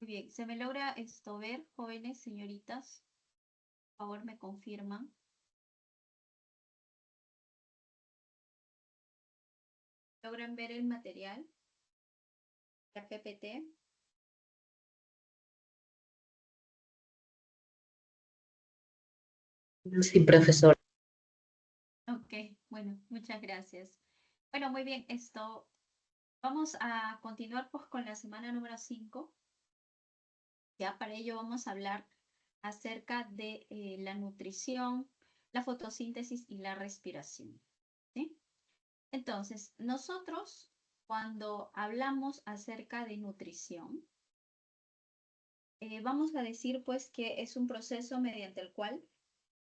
Muy bien, ¿se me logra esto ver, jóvenes, señoritas? Por favor, me confirman. ¿Logran ver el material? La PPT. Sí, profesor. Ok, bueno, muchas gracias. Bueno, muy bien, vamos a continuar pues con la semana número 5. Ya para ello vamos a hablar acerca de la nutrición, la fotosíntesis y la respiración. ¿Sí? Entonces, nosotros cuando hablamos acerca de nutrición, vamos a decir pues que es un proceso mediante el cual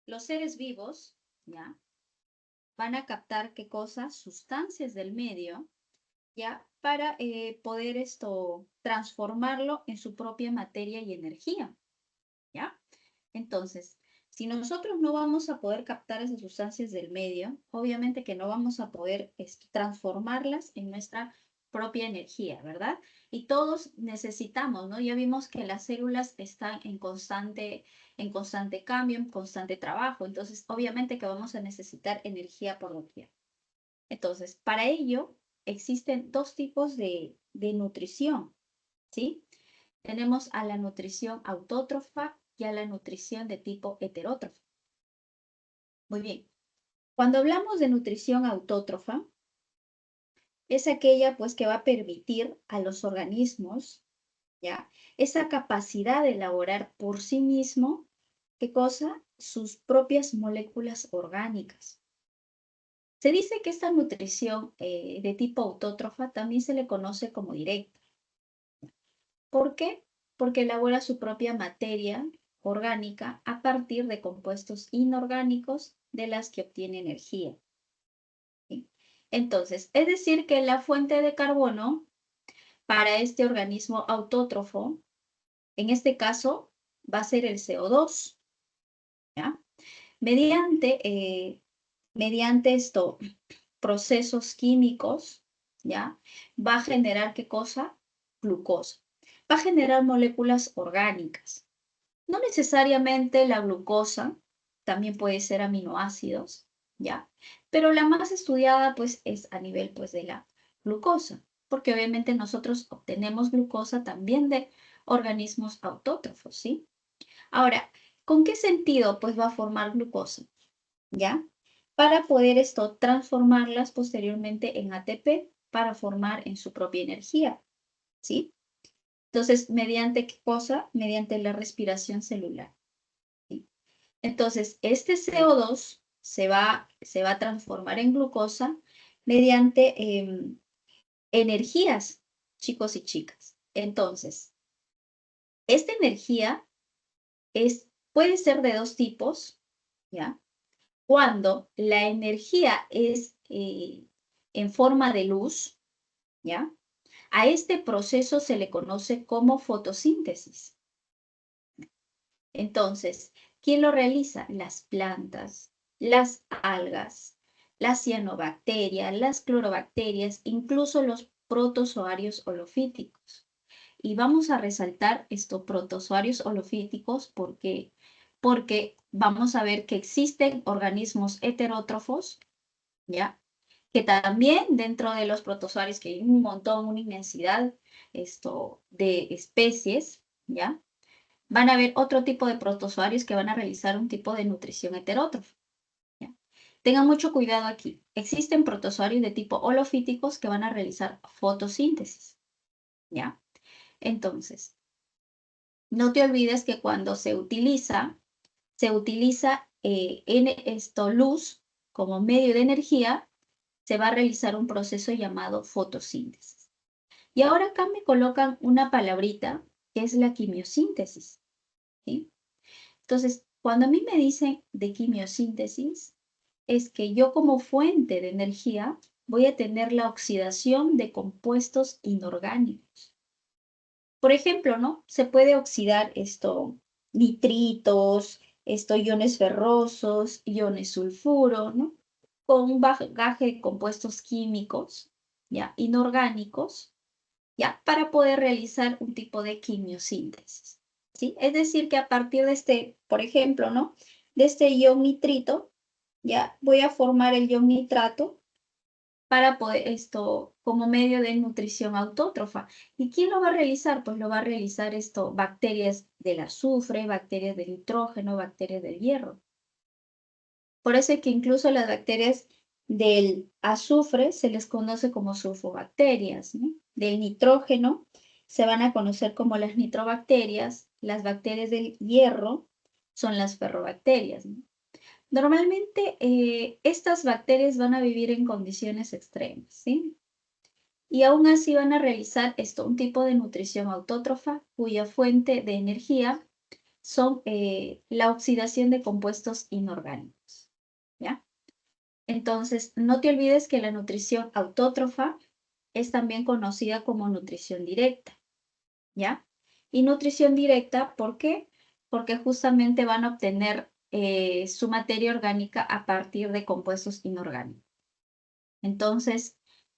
los seres vivos, ¿ya? Van a captar qué cosas, sustancias del medio, ¿ya? Para poder transformarlo en su propia materia y energía, ¿ya? Entonces, si nosotros no vamos a poder captar esas sustancias del medio, obviamente que no vamos a poder transformarlas en nuestra propia energía, ¿verdad? Y todos necesitamos, ¿no? Ya vimos que las células están en constante cambio, en constante trabajo, entonces obviamente que vamos a necesitar energía por doquier. Entonces, para ello existen dos tipos de nutrición, ¿sí? Tenemos a la nutrición autótrofa y a la nutrición de tipo heterótrofa. Muy bien. Cuando hablamos de nutrición autótrofa, es aquella pues que va a permitir a los organismos, ¿ya? Esa capacidad de elaborar por sí mismo, ¿qué cosa? Sus propias moléculas orgánicas. Se dice que esta nutrición de tipo autótrofa también se le conoce como directa. ¿Por qué? Porque elabora su propia materia orgánica a partir de compuestos inorgánicos de las que obtiene energía. ¿Sí? Entonces, es decir que la fuente de carbono para este organismo autótrofo, en este caso, va a ser el CO2, ¿ya? Mediante procesos químicos, ¿ya? Va a generar, ¿qué cosa? Glucosa. Va a generar moléculas orgánicas. No necesariamente la glucosa, también puede ser aminoácidos, ¿ya? Pero la más estudiada, pues, es a nivel, pues, de la glucosa, porque obviamente nosotros obtenemos glucosa también de organismos autótrofos, ¿sí? Ahora, ¿con qué sentido, pues, va a formar glucosa? ¿Ya? Para poder transformarlas posteriormente en ATP para formar en su propia energía, ¿sí? Entonces, ¿mediante qué cosa? Mediante la respiración celular. ¿Sí? Entonces, este CO2 se va a transformar en glucosa mediante energías, chicos y chicas. Entonces, esta energía puede ser de dos tipos, ¿ya? Cuando la energía es en forma de luz, ¿ya? A este proceso se le conoce como fotosíntesis. Entonces, ¿quién lo realiza? Las plantas, las algas, las cianobacterias, las clorobacterias, incluso los protozoarios holofíticos. Y vamos a resaltar estos protozoarios holofíticos porque vamos a ver que existen organismos heterótrofos, ¿ya? Que también dentro de los protozoarios, que hay un montón, una inmensidad de especies, ¿ya? Van a haber otro tipo de protozoarios que van a realizar un tipo de nutrición heterótrofa, ¿ya? Tengan mucho cuidado aquí. Existen protozoarios de tipo holofíticos que van a realizar fotosíntesis, ¿ya? Entonces, no te olvides que cuando se utiliza luz como medio de energía, se va a realizar un proceso llamado fotosíntesis. Y ahora acá me colocan una palabrita que es la quimiosíntesis, ¿sí? Entonces, cuando a mí me dicen de quimiosíntesis, es que yo como fuente de energía voy a tener la oxidación de compuestos inorgánicos. Por ejemplo, ¿no? Se puede oxidar nitritos, iones ferrosos, iones sulfuro, ¿no? Con un bagaje de compuestos químicos, ¿ya? Inorgánicos, ¿ya? Para poder realizar un tipo de quimiosíntesis, ¿sí? Es decir, que a partir de este, por ejemplo, ¿no? De este ion nitrito, ya voy a formar el ion nitrato para poder como medio de nutrición autótrofa. ¿Y quién lo va a realizar? Pues lo va a realizar bacterias del azufre, bacterias del nitrógeno, bacterias del hierro. Por eso es que incluso las bacterias del azufre se les conoce como sulfobacterias, ¿no? Del nitrógeno se van a conocer como las nitrobacterias, las bacterias del hierro son las ferrobacterias, ¿no? Normalmente estas bacterias van a vivir en condiciones extremas, ¿sí? Y aún así van a realizar un tipo de nutrición autótrofa cuya fuente de energía son la oxidación de compuestos inorgánicos, ¿ya? Entonces, no te olvides que la nutrición autótrofa es también conocida como nutrición directa, ¿ya? Y nutrición directa, ¿por qué? Porque justamente van a obtener su materia orgánica a partir de compuestos inorgánicos. Entonces,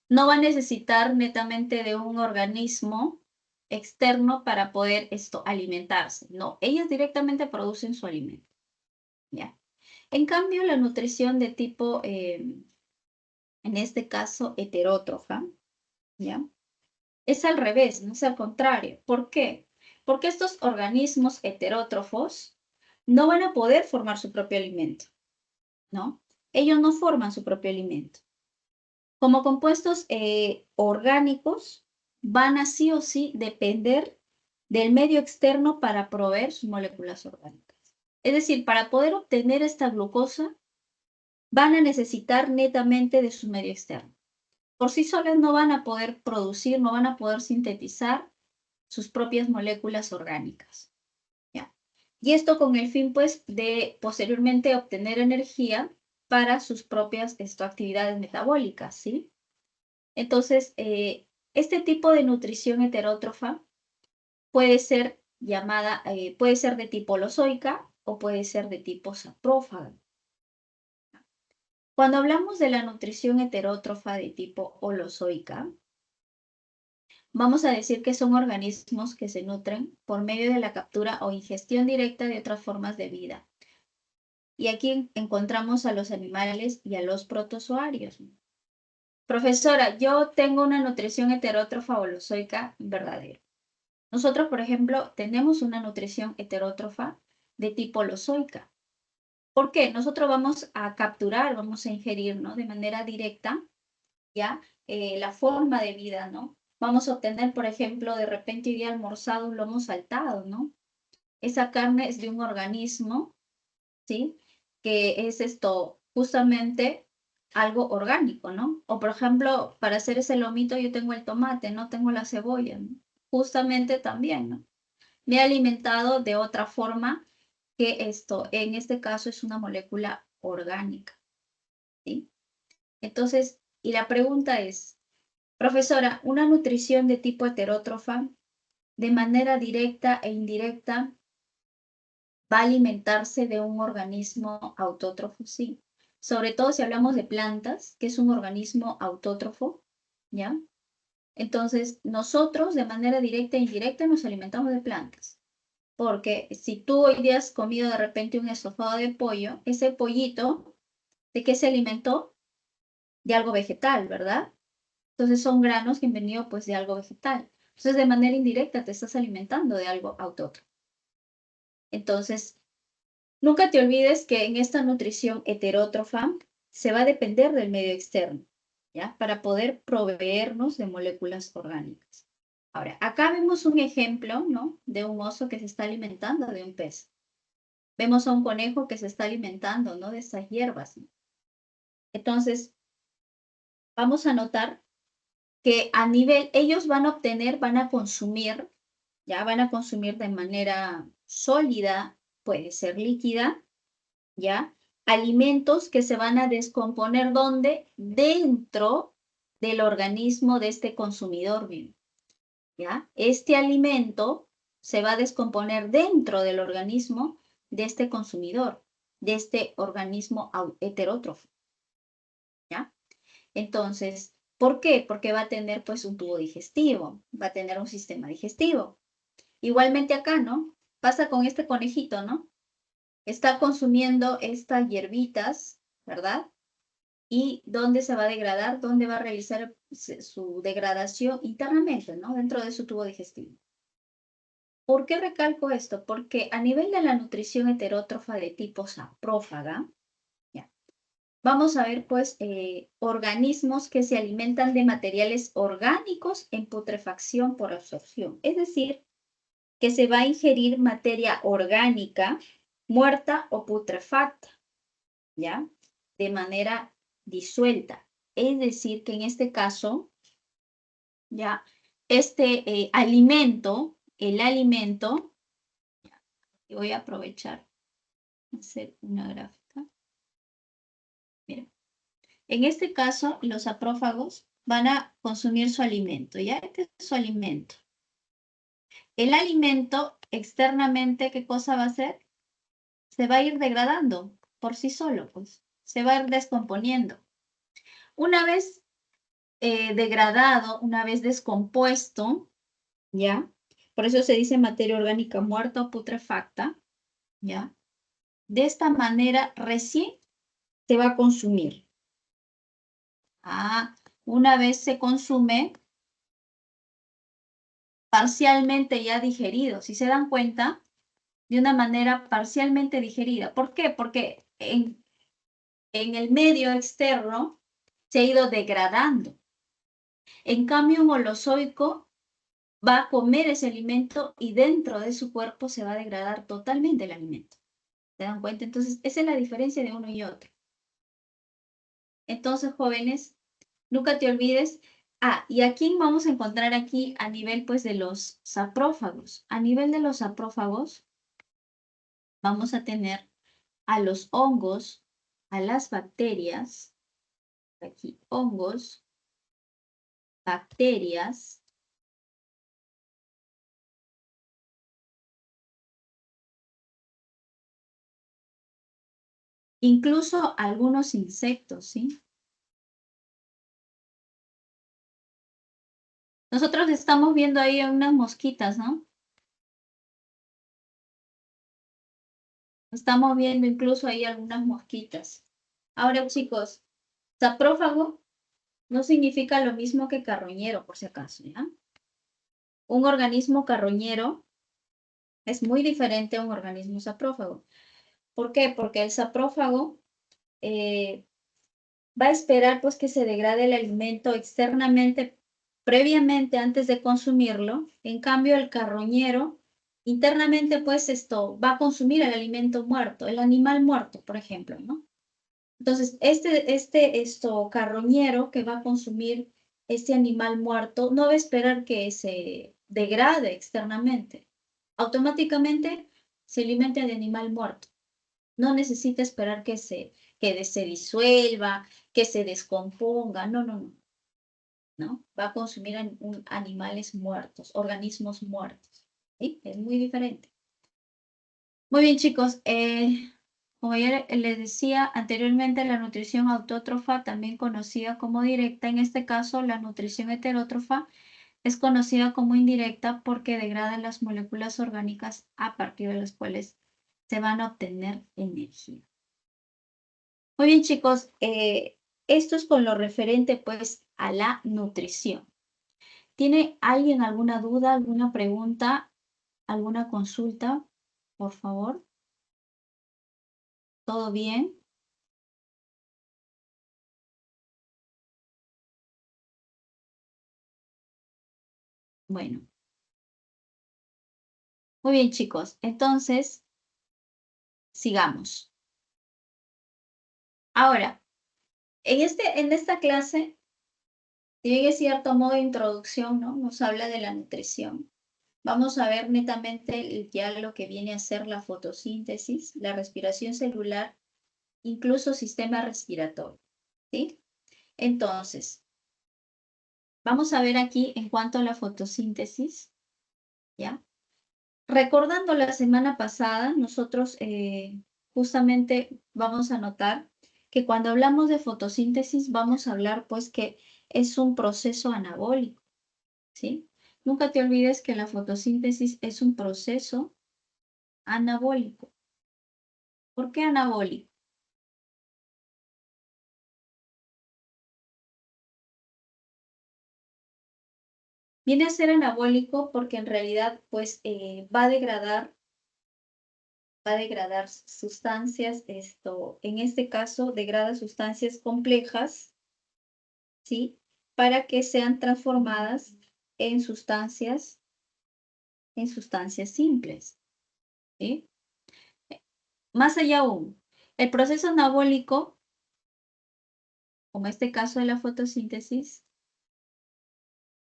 no va a necesitar netamente de un organismo externo para poder alimentarse. No, ellas directamente producen su alimento, ¿ya? En cambio, la nutrición de tipo, en este caso, heterótrofa, ¿ya? Es al revés, no es al contrario. ¿Por qué? Porque estos organismos heterótrofos no van a poder formar su propio alimento, ¿no? Ellos no forman su propio alimento. Como compuestos orgánicos, van a sí o sí depender del medio externo para proveer sus moléculas orgánicas. Es decir, para poder obtener esta glucosa, van a necesitar netamente de su medio externo. Por sí solas no van a poder producir, no van a poder sintetizar sus propias moléculas orgánicas, ¿ya? Y esto con el fin, pues, de posteriormente obtener energía para sus propias actividades metabólicas, ¿sí? Entonces, este tipo de nutrición heterótrofa puede ser llamada, puede ser de tipo holozoica o puede ser de tipo saprófaga. Cuando hablamos de la nutrición heterótrofa de tipo holozoica, vamos a decir que son organismos que se nutren por medio de la captura o ingestión directa de otras formas de vida. Y aquí encontramos a los animales y a los protozoarios. Profesora, yo tengo una nutrición heterótrofa holozoica verdadera. Nosotros, por ejemplo, tenemos una nutrición heterótrofa de tipo holozoica. ¿Por qué? Nosotros vamos a capturar, vamos a ingerir, ¿no? De manera directa, ¿ya? La forma de vida, ¿no? Vamos a obtener, por ejemplo, de repente hoy día almorzado un lomo saltado, ¿no? Esa carne es de un organismo, ¿sí? Que es justamente algo orgánico, ¿no? O por ejemplo, para hacer ese lomito yo tengo el tomate, no tengo la cebolla, ¿no? Justamente también, ¿no? Me he alimentado de otra forma que en este caso es una molécula orgánica, ¿sí? Entonces, y la pregunta es, profesora, ¿una nutrición de tipo heterótrofa de manera directa e indirecta va a alimentarse de un organismo autótrofo? Sí. Sobre todo si hablamos de plantas, que es un organismo autótrofo, ¿ya? Entonces, nosotros de manera directa e indirecta nos alimentamos de plantas. Porque si tú hoy día has comido de repente un estofado de pollo, ese pollito, ¿de qué se alimentó? De algo vegetal, ¿verdad? Entonces son granos que han venido pues de algo vegetal. Entonces de manera indirecta te estás alimentando de algo autótrofo. Entonces, nunca te olvides que en esta nutrición heterótrofa se va a depender del medio externo, ¿ya? Para poder proveernos de moléculas orgánicas. Ahora, acá vemos un ejemplo, ¿no? De un oso que se está alimentando de un pez. Vemos a un conejo que se está alimentando, ¿no? De estas hierbas, ¿no? Entonces, vamos a notar que a nivel, ellos van a obtener, van a consumir, ya van a consumir de manera sólida, puede ser líquida, ya, alimentos que se van a descomponer, ¿dónde? Dentro del organismo de este consumidor, bien, ¿ya? Este alimento se va a descomponer dentro del organismo de este consumidor, de este organismo heterótrofo, ¿ya? Entonces, ¿Por qué? Porque va a tener pues un tubo digestivo, va a tener un sistema digestivo. Igualmente acá, ¿no? Pasa con este conejito, ¿no? Está consumiendo estas hierbitas, ¿verdad? ¿Y dónde se va a degradar? ¿Dónde va a realizar su degradación? Internamente, ¿no? Dentro de su tubo digestivo. ¿Por qué recalco esto? Porque a nivel de la nutrición heterótrofa de tipo saprófaga, ya, vamos a ver pues organismos que se alimentan de materiales orgánicos en putrefacción por absorción. Es decir, que se va a ingerir materia orgánica muerta o putrefacta, ¿ya? De manera disuelta. Es decir, que en este caso, ya, este alimento, el alimento, y voy a aprovechar hacer una gráfica. Mira, en este caso, los saprófagos van a consumir su alimento, ¿ya? Este es su alimento. El alimento externamente, ¿qué cosa va a hacer? Se va a ir degradando por sí solo, pues. Se va a ir descomponiendo. Una vez degradado, una vez descompuesto, ¿ya? Por eso se dice materia orgánica muerta o putrefacta, ¿ya? De esta manera recién se va a consumir. Una vez se consume, parcialmente ya digerido, si se dan cuenta, de una manera parcialmente digerida. ¿Por qué? Porque en el medio externo se ha ido degradando. En cambio, un holozoico va a comer ese alimento y dentro de su cuerpo se va a degradar totalmente el alimento. ¿Se dan cuenta? Entonces, esa es la diferencia de uno y otro. Entonces, jóvenes, nunca te olvides. ¿Y a quién vamos a encontrar aquí a nivel, pues, de los saprófagos? A nivel de los saprófagos, vamos a tener a los hongos, a las bacterias, aquí, hongos, bacterias, incluso algunos insectos, ¿sí? Nosotros estamos viendo ahí unas mosquitas, ¿no? Estamos viendo incluso ahí algunas mosquitas. Ahora, chicos, saprófago no significa lo mismo que carroñero, por si acaso, ¿ya? Un organismo carroñero es muy diferente a un organismo saprófago. ¿Por qué? Porque el saprófago va a esperar pues que se degrade el alimento externamente previamente antes de consumirlo. En cambio, el carroñero internamente pues esto va a consumir el alimento muerto, el animal muerto, por ejemplo, ¿no? Entonces, esto carroñero que va a consumir este animal muerto no va a esperar que se degrade externamente. Automáticamente se alimenta de animal muerto. No necesita esperar que se disuelva, que se descomponga. No, no, no. ¿No? Va a consumir animales muertos, organismos muertos. ¿Sí? Es muy diferente. Muy bien, chicos. Como ya les decía anteriormente, la nutrición autótrofa, también conocida como directa, en este caso la nutrición heterótrofa, es conocida como indirecta porque degrada las moléculas orgánicas a partir de las cuales se van a obtener energía. Muy bien, chicos, esto es con lo referente pues a la nutrición. ¿Tiene alguien alguna duda, alguna pregunta, alguna consulta? Por favor. ¿Todo bien? Bueno, muy bien, chicos. Entonces, sigamos. Ahora, en esta clase, si bien es cierto modo de introducción, ¿no? Nos habla de la nutrición. Vamos a ver netamente ya lo que viene a ser la fotosíntesis, la respiración celular, incluso sistema respiratorio, ¿sí? Entonces, vamos a ver aquí en cuanto a la fotosíntesis, ¿ya? Recordando la semana pasada, nosotros justamente vamos a notar que cuando hablamos de fotosíntesis vamos a hablar pues que es un proceso anabólico, ¿sí? Nunca te olvides que la fotosíntesis es un proceso anabólico. ¿Por qué anabólico? Viene a ser anabólico porque en realidad pues va a degradar sustancias, en este caso degrada sustancias complejas, ¿sí? Para que sean transformadas en sustancias simples, ¿sí? Más allá aún, el proceso anabólico, como este caso de la fotosíntesis,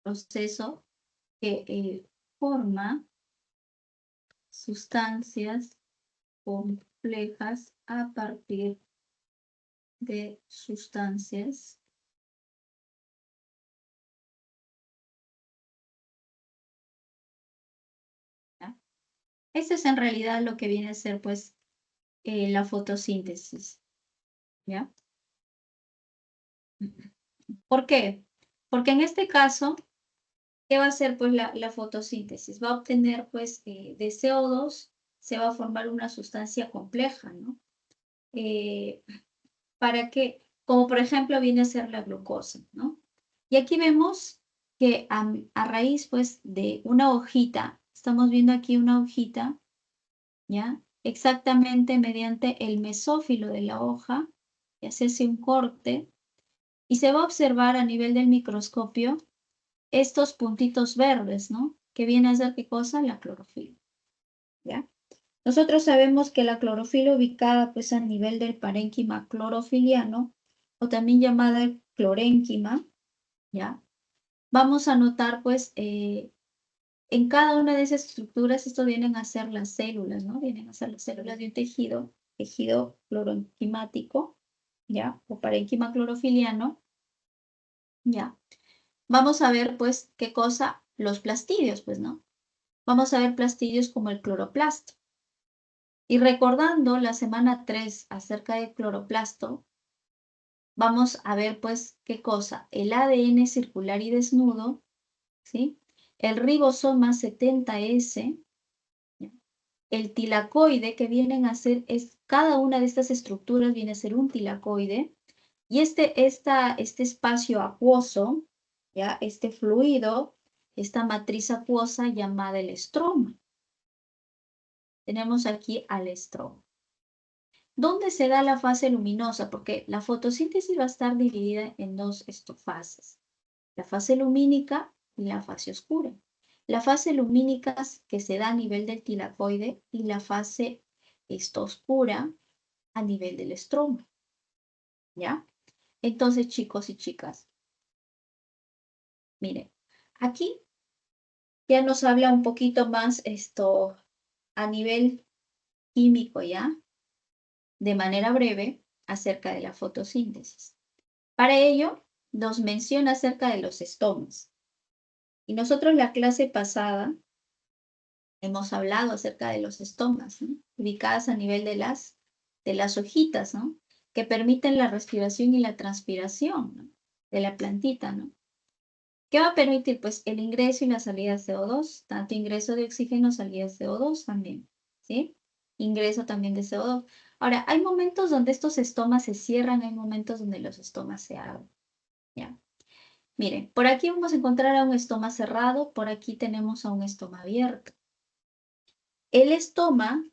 proceso que forma sustancias complejas a partir de sustancias ¿ya? Este es en realidad lo que viene a ser pues la fotosíntesis, ¿ya? ¿Por qué? Porque en este caso, ¿qué va a hacer pues la fotosíntesis? Va a obtener pues de CO2, se va a formar una sustancia compleja, ¿no? Para que, como por ejemplo viene a ser la glucosa, ¿no? Y aquí vemos que a raíz pues de una hojita, estamos viendo aquí una hojita, ¿ya? Exactamente mediante el mesófilo de la hoja, y hacerse un corte, y se va a observar a nivel del microscopio estos puntitos verdes, ¿no? Que viene a ser ¿qué cosa? La clorofila, ¿ya? Nosotros sabemos que la clorofila ubicada pues a nivel del parénquima clorofiliano, o también llamada clorénquima, ¿ya? Vamos a notar pues en cada una de esas estructuras, esto vienen a ser las células, ¿no? Vienen a ser las células de un tejido cloroenquimático, ¿ya? O parénquima clorofiliano, ¿ya? Vamos a ver pues qué cosa, los plastidios, pues, ¿no? Vamos a ver plastidios como el cloroplasto. Y recordando la semana 3 acerca del cloroplasto, vamos a ver pues qué cosa, el ADN circular y desnudo, ¿sí? El ribosoma 70S, ¿ya? El tilacoide que vienen a ser, cada una de estas estructuras viene a ser un tilacoide, y este espacio acuoso, ¿ya? Este fluido, esta matriz acuosa llamada el estroma. Tenemos aquí al estroma. ¿Dónde se da la fase luminosa? Porque la fotosíntesis va a estar dividida en dos fases, la fase lumínica y la fase oscura. La fase lumínica que se da a nivel del tilacoide y la fase oscura a nivel del estroma, ¿ya? Entonces, chicos y chicas, miren, aquí ya nos habla un poquito más a nivel químico, ¿ya? De manera breve acerca de la fotosíntesis. Para ello, nos menciona acerca de los estomas. Y nosotros la clase pasada hemos hablado acerca de los estomas, ¿no? Ubicadas a nivel de las hojitas, ¿no? Que permiten la respiración y la transpiración, ¿no? De la plantita, ¿no? ¿Qué va a permitir? Pues el ingreso y la salida de CO2, tanto ingreso de oxígeno, salida de CO2 también, ¿sí? Ingreso también de CO2. Ahora, hay momentos donde estos estomas se cierran, hay momentos donde los estomas se abren, ¿ya? Miren, por aquí vamos a encontrar a un estoma cerrado, por aquí tenemos a un estoma abierto. El estoma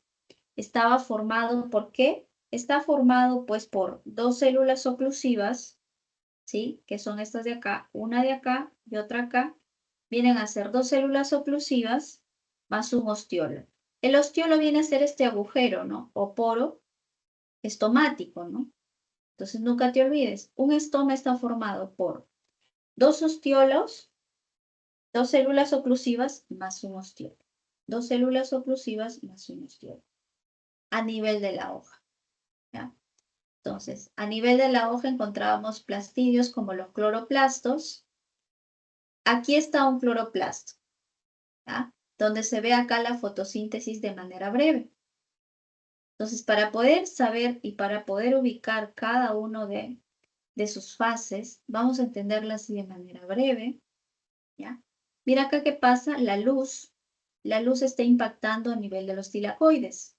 estaba formado, ¿por qué? Está formado pues por dos células oclusivas, ¿sí? Que son estas de acá, una de acá y otra acá. Vienen a ser dos células oclusivas más un ostiolo. El ostiolo viene a ser este agujero, ¿no? O poro estomático, ¿no? Entonces nunca te olvides, un estoma está formado por dos ostiolos, dos células oclusivas más un ostiolo. Dos células oclusivas más un ostiolo. A nivel de la hoja, ¿ya? Entonces, a nivel de la hoja encontrábamos plastidios como los cloroplastos. Aquí está un cloroplasto, ¿ya? Donde se ve acá la fotosíntesis de manera breve. Entonces, para poder saber y para poder ubicar cada uno de de sus fases. Vamos a entenderla así de manera breve, ¿ya? Mira acá qué pasa, la luz está impactando a nivel de los tilacoides.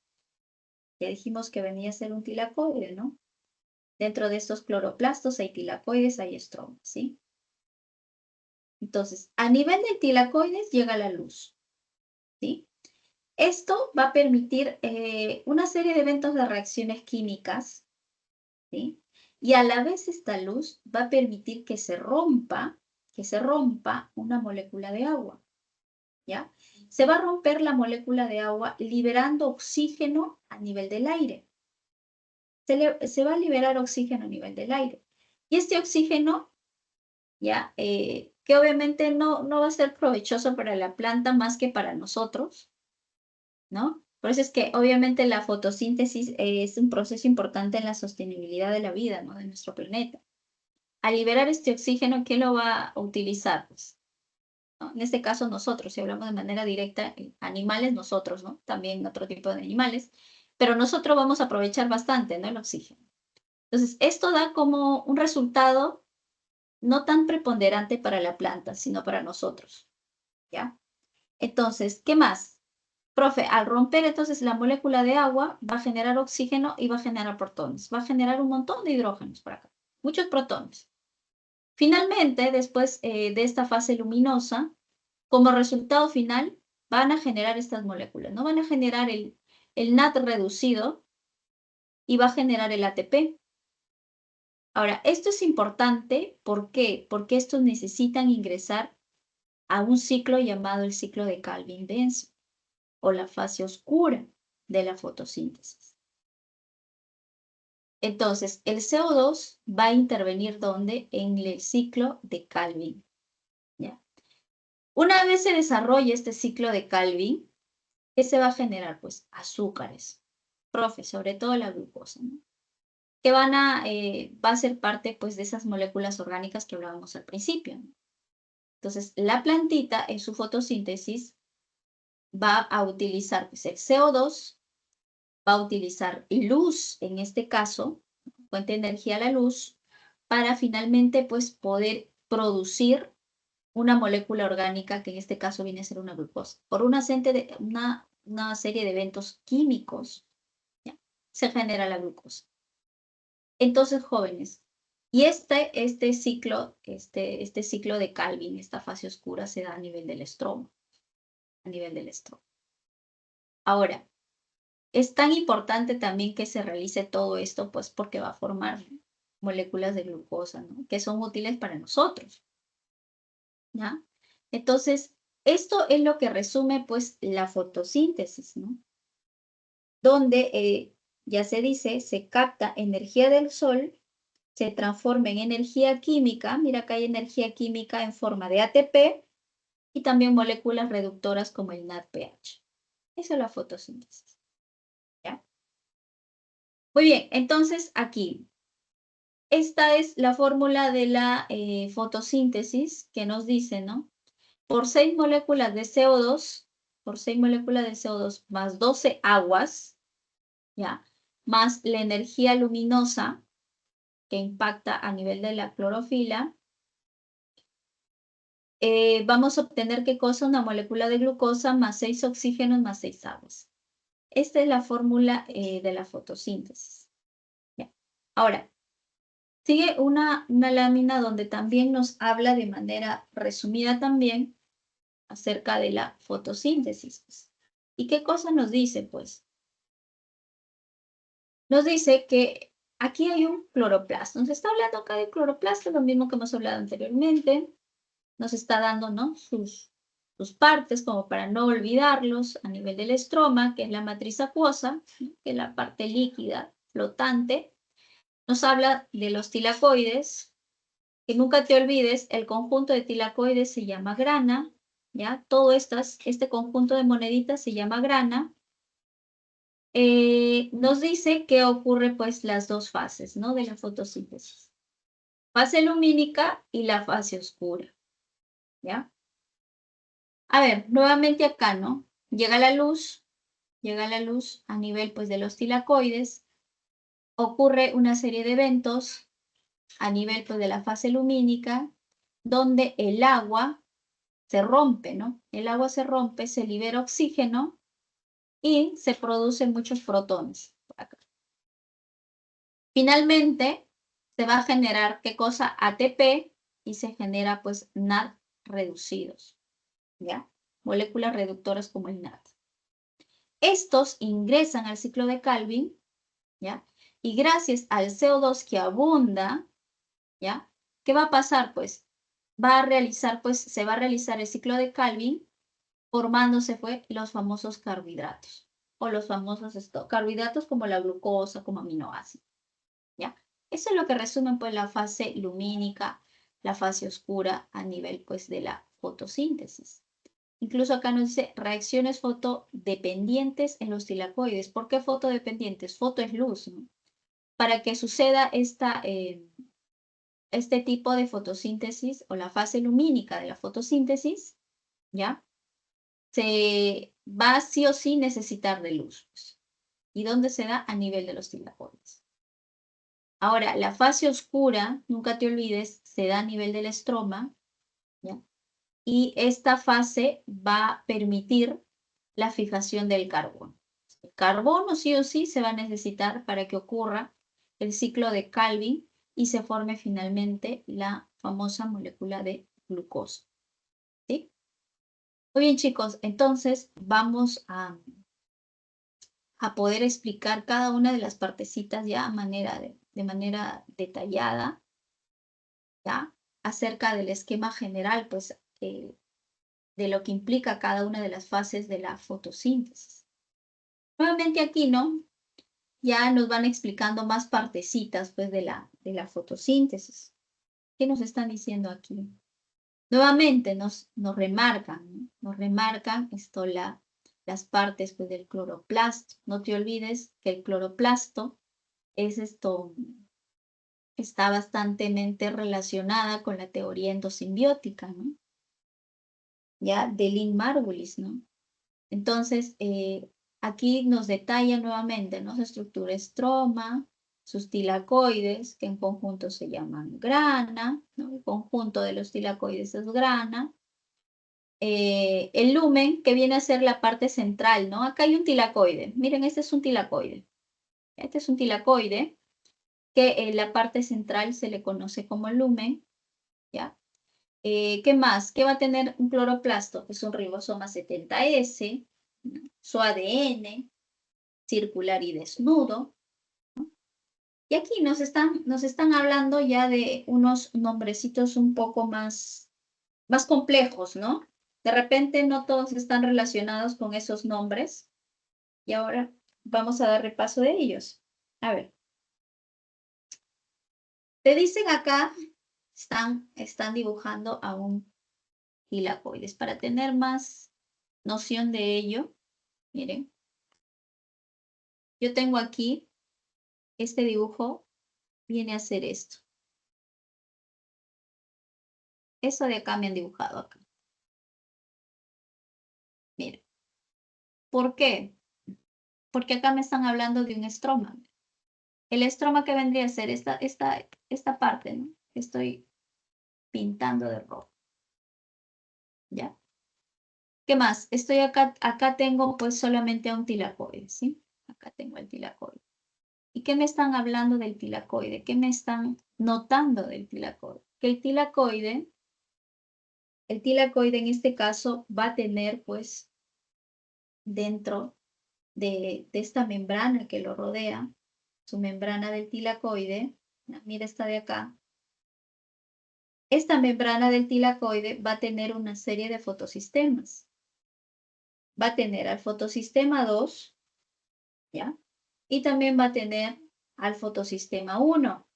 Ya dijimos que venía a ser un tilacoide, ¿no? Dentro de estos cloroplastos hay tilacoides, hay estromas, ¿sí? Entonces, a nivel del tilacoides llega la luz, ¿sí? Esto va a permitir una serie de eventos de reacciones químicas, ¿sí? Y a la vez esta luz va a permitir que se rompa una molécula de agua, ¿ya? Se va a romper la molécula de agua liberando oxígeno a nivel del aire. Se va a liberar oxígeno a nivel del aire. Y este oxígeno, ¿ya? Que obviamente no va a ser provechoso para la planta más que para nosotros, ¿no? Por eso es que obviamente la fotosíntesis es un proceso importante en la sostenibilidad de la vida, ¿no? De nuestro planeta. Al liberar este oxígeno, ¿quién lo va a utilizar? Pues, ¿no? En este caso nosotros, si hablamos de manera directa, animales, nosotros, ¿no? También otro tipo de animales, pero nosotros vamos a aprovechar bastante, ¿no? El oxígeno. Entonces, esto da como un resultado no tan preponderante para la planta, sino para nosotros, ¿ya? Entonces, ¿qué más? Profe, al romper entonces la molécula de agua va a generar oxígeno y va a generar protones. Va a generar un montón de hidrógenos por acá, muchos protones. Finalmente, después de esta fase luminosa, como resultado final, van a generar estas moléculas, ¿no? Van a generar el NAD reducido y va a generar el ATP. Ahora, esto es importante, ¿por qué? Porque estos necesitan ingresar a un ciclo llamado el ciclo de Calvin-Benson o la fase oscura de la fotosíntesis. Entonces, el CO2 va a intervenir ¿dónde? En el ciclo de Calvin. ¿Ya? Una vez se desarrolle este ciclo de Calvin, ¿qué se va a generar? Pues azúcares, profe, sobre todo la glucosa, ¿no? Que va a ser parte pues de esas moléculas orgánicas que hablábamos al principio, ¿no? Entonces, la plantita en su fotosíntesis va a utilizar pues, el CO2, va a utilizar luz, en este caso, fuente de energía a la luz, para finalmente pues poder producir una molécula orgánica que en este caso viene a ser una glucosa. Por una serie de eventos químicos, ¿ya? Se genera la glucosa. Entonces, jóvenes, y este ciclo de Calvin, esta fase oscura, se da a nivel del estroma, a nivel del estroma. Ahora, es tan importante también que se realice todo esto, pues porque va a formar moléculas de glucosa, ¿no? Que son útiles para nosotros, ¿ya? Entonces, esto es lo que resume, pues, la fotosíntesis, ¿no? Donde, ya se dice, se capta energía del sol, se transforma en energía química, mira acá hay energía química en forma de ATP y también moléculas reductoras como el NADPH. Esa es la fotosíntesis, ¿ya? Muy bien, entonces aquí, esta es la fórmula de la fotosíntesis que nos dice, ¿no? Por 6 moléculas de CO2, por 6 moléculas de CO2 más 12 aguas, ¿ya? Más la energía luminosa que impacta a nivel de la clorofila, vamos a obtener ¿qué cosa? Una molécula de glucosa más 6 oxígenos más 6 aguas. Esta es la fórmula de la fotosíntesis. ¿Ya? Ahora, sigue una lámina donde también nos habla de manera resumida también acerca de la fotosíntesis. ¿Y qué cosa nos dice? Pues nos dice que aquí hay un cloroplasto. Nos está hablando acá de cloroplasto, lo mismo que hemos hablado anteriormente. Nos está dando, ¿no? sus partes como para no olvidarlos a nivel del estroma, que es la matriz acuosa, ¿no? Que es la parte líquida, flotante. Nos habla de los tilacoides, que nunca te olvides, el conjunto de tilacoides se llama grana, ¿ya? Todo este conjunto de moneditas se llama grana. Nos dice que ocurre pues las dos fases, ¿no? De la fotosíntesis. Fase lumínica y la fase oscura, ¿ya? A ver, nuevamente acá, ¿no? Llega la luz a nivel pues de los tilacoides, ocurre una serie de eventos a nivel pues, de la fase lumínica, donde el agua se rompe, ¿no? El agua se rompe, se libera oxígeno y se producen muchos protones. Acá. Finalmente, se va a generar, ¿qué cosa? ATP y se genera pues NAD reducidos, ¿ya? Moléculas reductoras como el NAD. Estos ingresan al ciclo de Calvin, ¿ya? Y gracias al CO2 que abunda, ¿ya? ¿Qué va a pasar? Pues se va a realizar el ciclo de Calvin formándose los famosos carbohidratos o los famosos carbohidratos como la glucosa, como aminoácidos, ¿ya? Eso es lo que resumen pues la fase lumínica, la fase oscura a nivel pues de la fotosíntesis. Incluso acá nos dice reacciones fotodependientes en los tilacoides. ¿Por qué fotodependientes? Foto es luz, ¿no? Para que suceda este tipo de fotosíntesis o la fase lumínica de la fotosíntesis, ¿ya? Se va sí o sí necesitar de luz. Pues. ¿Y dónde se da? A nivel de los tilacoides. Ahora, la fase oscura, nunca te olvides, se da a nivel del estroma, ¿ya? Y esta fase va a permitir la fijación del carbono. El carbono sí o sí se va a necesitar para que ocurra el ciclo de Calvin y se forme finalmente la famosa molécula de glucosa. ¿Sí? Muy bien, chicos, entonces vamos a poder explicar cada una de las partecitas ya de manera detallada, ¿ya? Acerca del esquema general, pues, de lo que implica cada una de las fases de la fotosíntesis. Nuevamente aquí, ¿no? Ya nos van explicando más partecitas, pues, de la fotosíntesis. ¿Qué nos están diciendo aquí? Nuevamente nos remarcan, ¿no? Nos remarcan las partes pues, del cloroplasto. No te olvides que el cloroplasto está bastante relacionada con la teoría endosimbiótica, ¿no? Ya de Lynn Margulis, ¿no? Entonces, aquí nos detalla nuevamente, ¿no? Su estructura estroma, sus tilacoides, que en conjunto se llaman grana, ¿no? El conjunto de los tilacoides es grana. El lumen, que viene a ser la parte central, ¿no? Acá hay un tilacoide. Miren, este es un tilacoide. Este es un tilacoide que en la parte central se le conoce como lumen, ¿ya? ¿Qué más? ¿Qué va a tener un cloroplasto? Es un ribosoma 70S, ¿no? Su ADN circular y desnudo. ¿No? Y aquí nos están hablando ya de unos nombrecitos un poco más complejos, ¿no? De repente no todos están relacionados con esos nombres. Y ahora vamos a dar repaso de ellos. A ver. Te dicen acá, están dibujando a un tilacoides. Para tener más noción de ello, miren. Yo tengo aquí, este dibujo viene a ser esto. Eso de acá me han dibujado acá. Miren. ¿Por qué? Porque acá me están hablando de un estroma. El estroma que vendría a ser esta parte, ¿no? Que estoy pintando de rojo. ¿Ya? ¿Qué más? Estoy acá tengo pues solamente a un tilacoide, ¿sí? Acá tengo el tilacoide. ¿Y qué me están hablando del tilacoide? ¿Qué me están notando del tilacoide? Que el tilacoide en este caso va a tener pues dentro de esta membrana que lo rodea, su membrana del tilacoide, mira esta de acá, esta membrana del tilacoide va a tener una serie de fotosistemas. Va a tener al fotosistema 2, ¿ya? Y también va a tener al fotosistema 1.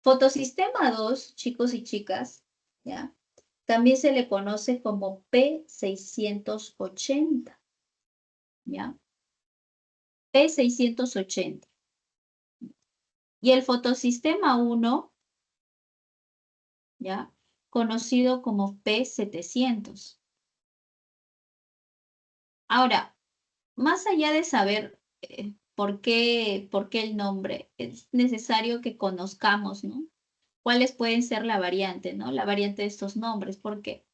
Fotosistema 2, chicos y chicas, ¿ya? También se le conoce como P680, ¿ya? P680. Y el fotosistema 1, ¿ya? Conocido como P700. Ahora, más allá de saber ¿Por qué el nombre? Es necesario que conozcamos, ¿no? ¿Cuáles pueden ser la variante, ¿no? La variante de estos nombres. ¿Por qué?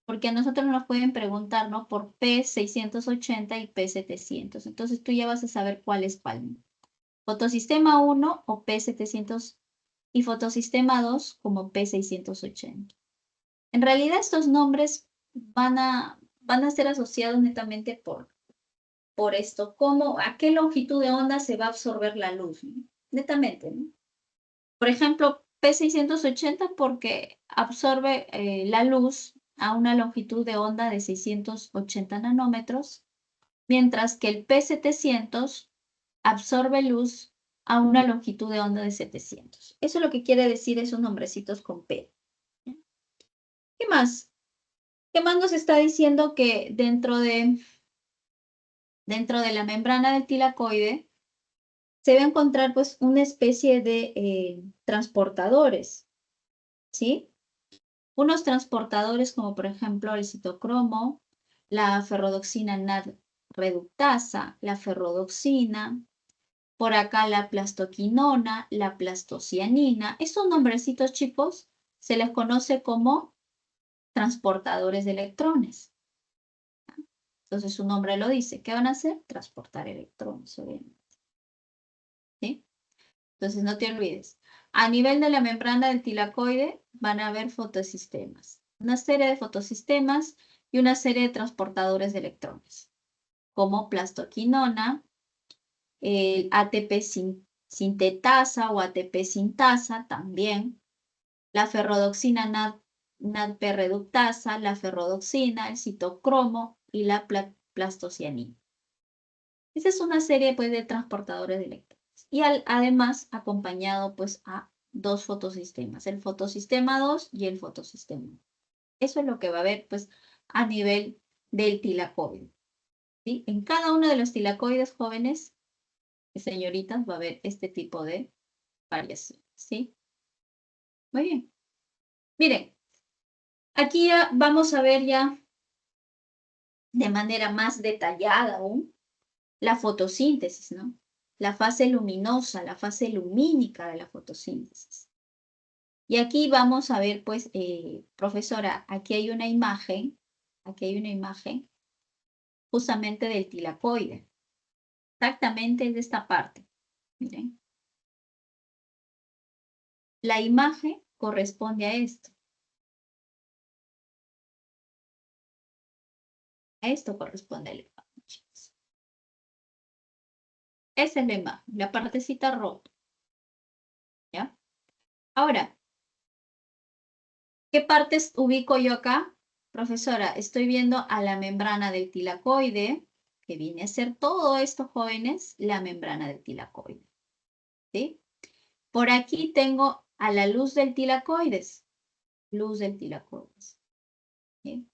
Porque a nosotros nos pueden preguntar, ¿no? Por P680 y P700. Entonces tú ya vas a saber cuál es cuál, ¿no? Fotosistema 1 o P700 y fotosistema 2 como P680. En realidad estos nombres van a ser asociados netamente por esto, a qué longitud de onda se va a absorber la luz, ¿no? Netamente, ¿no? Por ejemplo, P680 porque absorbe la luz a una longitud de onda de 680 nanómetros, mientras que el P700 absorbe luz a una longitud de onda de 700. Eso es lo que quiere decir esos nombrecitos con P. ¿Qué más? ¿Qué más nos está diciendo que dentro de la membrana del tilacoide se va a encontrar pues una especie de transportadores, ¿sí? Unos transportadores como por ejemplo el citocromo, la ferrodoxina NAD reductasa, la ferrodoxina, por acá la plastoquinona, la plastocianina. Estos nombrecitos, chicos, se les conoce como transportadores de electrones. Entonces su nombre lo dice. ¿Qué van a hacer? Transportar electrones, obviamente. ¿Sí? Entonces no te olvides. A nivel de la membrana del tilacoide van a haber fotosistemas. Una serie de fotosistemas y una serie de transportadores de electrones, como plastoquinona, el ATP sintetasa o ATP sintasa también, la ferrodoxina NADP reductasa, la ferrodoxina, el citocromo y la plastocianina. Esa es una serie pues, de transportadores de electrones. Y además acompañado pues a dos fotosistemas, el fotosistema 2 y el fotosistema 1. Eso es lo que va a haber pues a nivel del tilacoide. ¿Sí? En cada uno de los tilacoides jóvenes, señoritas, va a haber este tipo de variaciones. ¿Sí? Muy bien. Miren, aquí ya vamos a ver ya de manera más detallada aún la fotosíntesis, ¿no? La fase luminosa, la fase lumínica de la fotosíntesis. Y aquí vamos a ver, pues, profesora, aquí hay una imagen justamente del tilacoide, exactamente de esta parte. Miren, la imagen corresponde a esto. A esto corresponde la imagen, chicos. Esa es la imagen, la partecita roja. ¿Ya? Ahora, ¿qué partes ubico yo acá? Profesora, estoy viendo a la membrana del tilacoide, que viene a ser todo esto, jóvenes, la membrana del tilacoide. ¿Sí? Por aquí tengo a la luz del tilacoides. Luz del tilacoides. ¿Sí?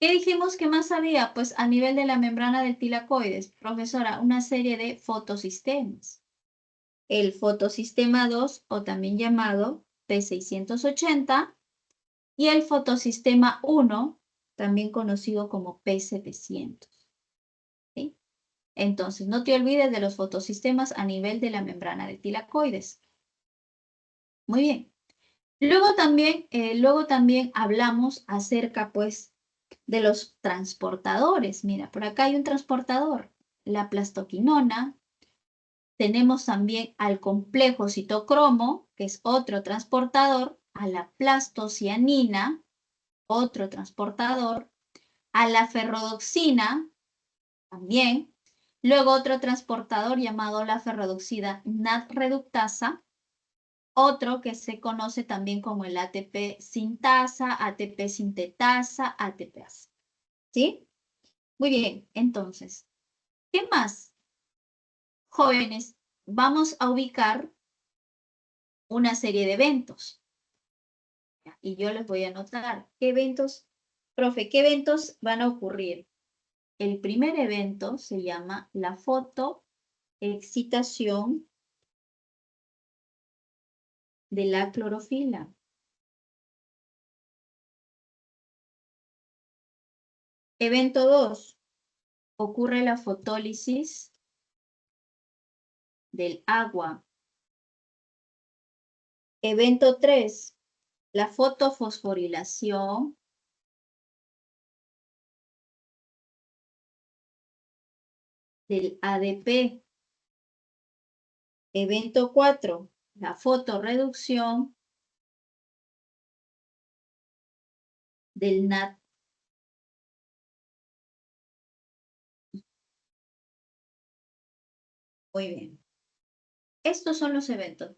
¿Qué dijimos que más había? Pues a nivel de la membrana del tilacoides, profesora, una serie de fotosistemas. El fotosistema 2, o también llamado P680, y el fotosistema 1, también conocido como P700. ¿Sí? Entonces, no te olvides de los fotosistemas a nivel de la membrana de tilacoides. Muy bien. Luego también hablamos acerca, pues, de los transportadores. Mira, por acá hay un transportador, la plastoquinona. Tenemos también al complejo citocromo, que es otro transportador, a la plastocianina, otro transportador, a la ferrodoxina también, luego otro transportador llamado la ferrodoxina NAD reductasa, otro que se conoce también como el ATP sintasa, ATP sintetasa, ATPasa. ¿Sí? Muy bien, entonces, ¿qué más? Jóvenes, vamos a ubicar una serie de eventos. Y yo les voy a anotar qué eventos, profe, qué eventos van a ocurrir. El primer evento se llama la fotoexcitación de la clorofila. Evento 2, ocurre la fotólisis del agua. Evento 3, la fotofosforilación del ADP. Evento 4, la fotorreducción del NAD. Muy bien. Estos son los eventos.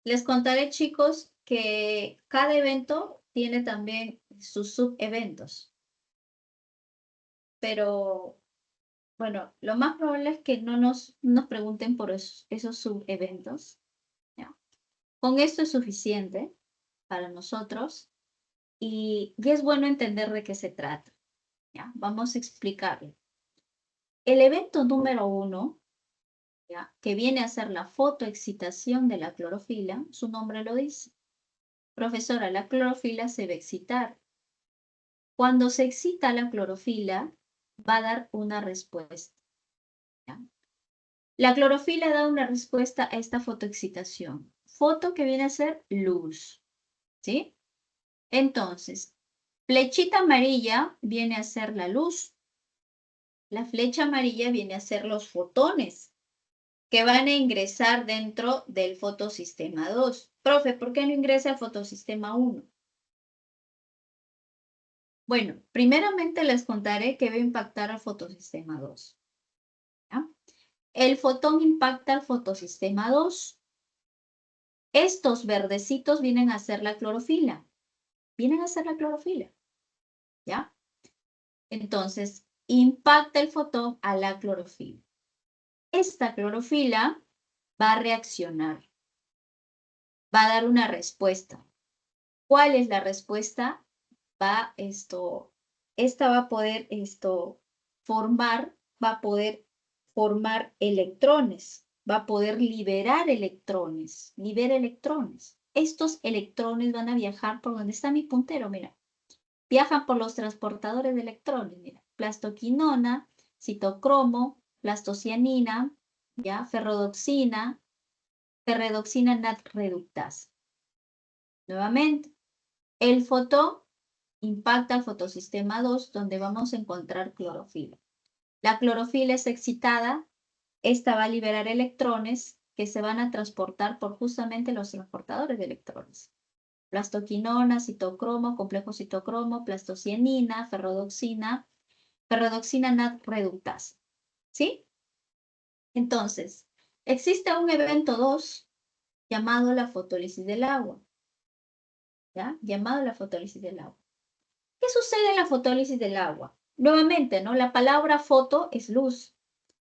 Les contaré, chicos, que cada evento tiene también sus subeventos. Pero, bueno, lo más probable es que no nos pregunten por esos subeventos. ¿Ya? Con esto es suficiente para nosotros y es bueno entender de qué se trata. ¿Ya? Vamos a explicarlo. El evento número 1, ¿ya?, que viene a ser la fotoexcitación de la clorofila, su nombre lo dice. Profesora, la clorofila se va a excitar. Cuando se excita la clorofila, va a dar una respuesta. ¿Ya? La clorofila da una respuesta a esta fotoexcitación. Foto que viene a ser luz. ¿Sí? Entonces, flechita amarilla viene a ser la luz. La flecha amarilla viene a ser los fotones que van a ingresar dentro del fotosistema 2. Profe, ¿por qué no ingresa al fotosistema 1? Bueno, primeramente les contaré que va a impactar al fotosistema 2. ¿Ya? El fotón impacta al fotosistema 2. Estos verdecitos vienen a ser la clorofila. Vienen a ser la clorofila. ¿Ya? Entonces, impacta el fotón a la clorofila. Esta clorofila va a reaccionar. Va a dar una respuesta. ¿Cuál es la respuesta? Esta va a poder formar electrones, va a poder liberar electrones, libera electrones. Estos electrones van a viajar por donde está mi puntero, mira. Viajan por los transportadores de electrones, mira. Plastoquinona, citocromo, plastocianina, ¿ya? Ferredoxina NAD-reductasa. Nuevamente, el fotón impacta al fotosistema 2, donde vamos a encontrar clorofila. La clorofila es excitada, esta va a liberar electrones que se van a transportar por justamente los transportadores de electrones. Plastoquinona, citocromo, complejo citocromo, plastocianina, ferredoxina NAD-reductasa. ¿Sí? Entonces, existe un evento 2 llamado la fotólisis del agua. ¿Ya? Llamado la fotólisis del agua. ¿Qué sucede en la fotólisis del agua? Nuevamente, ¿no? La palabra foto es luz.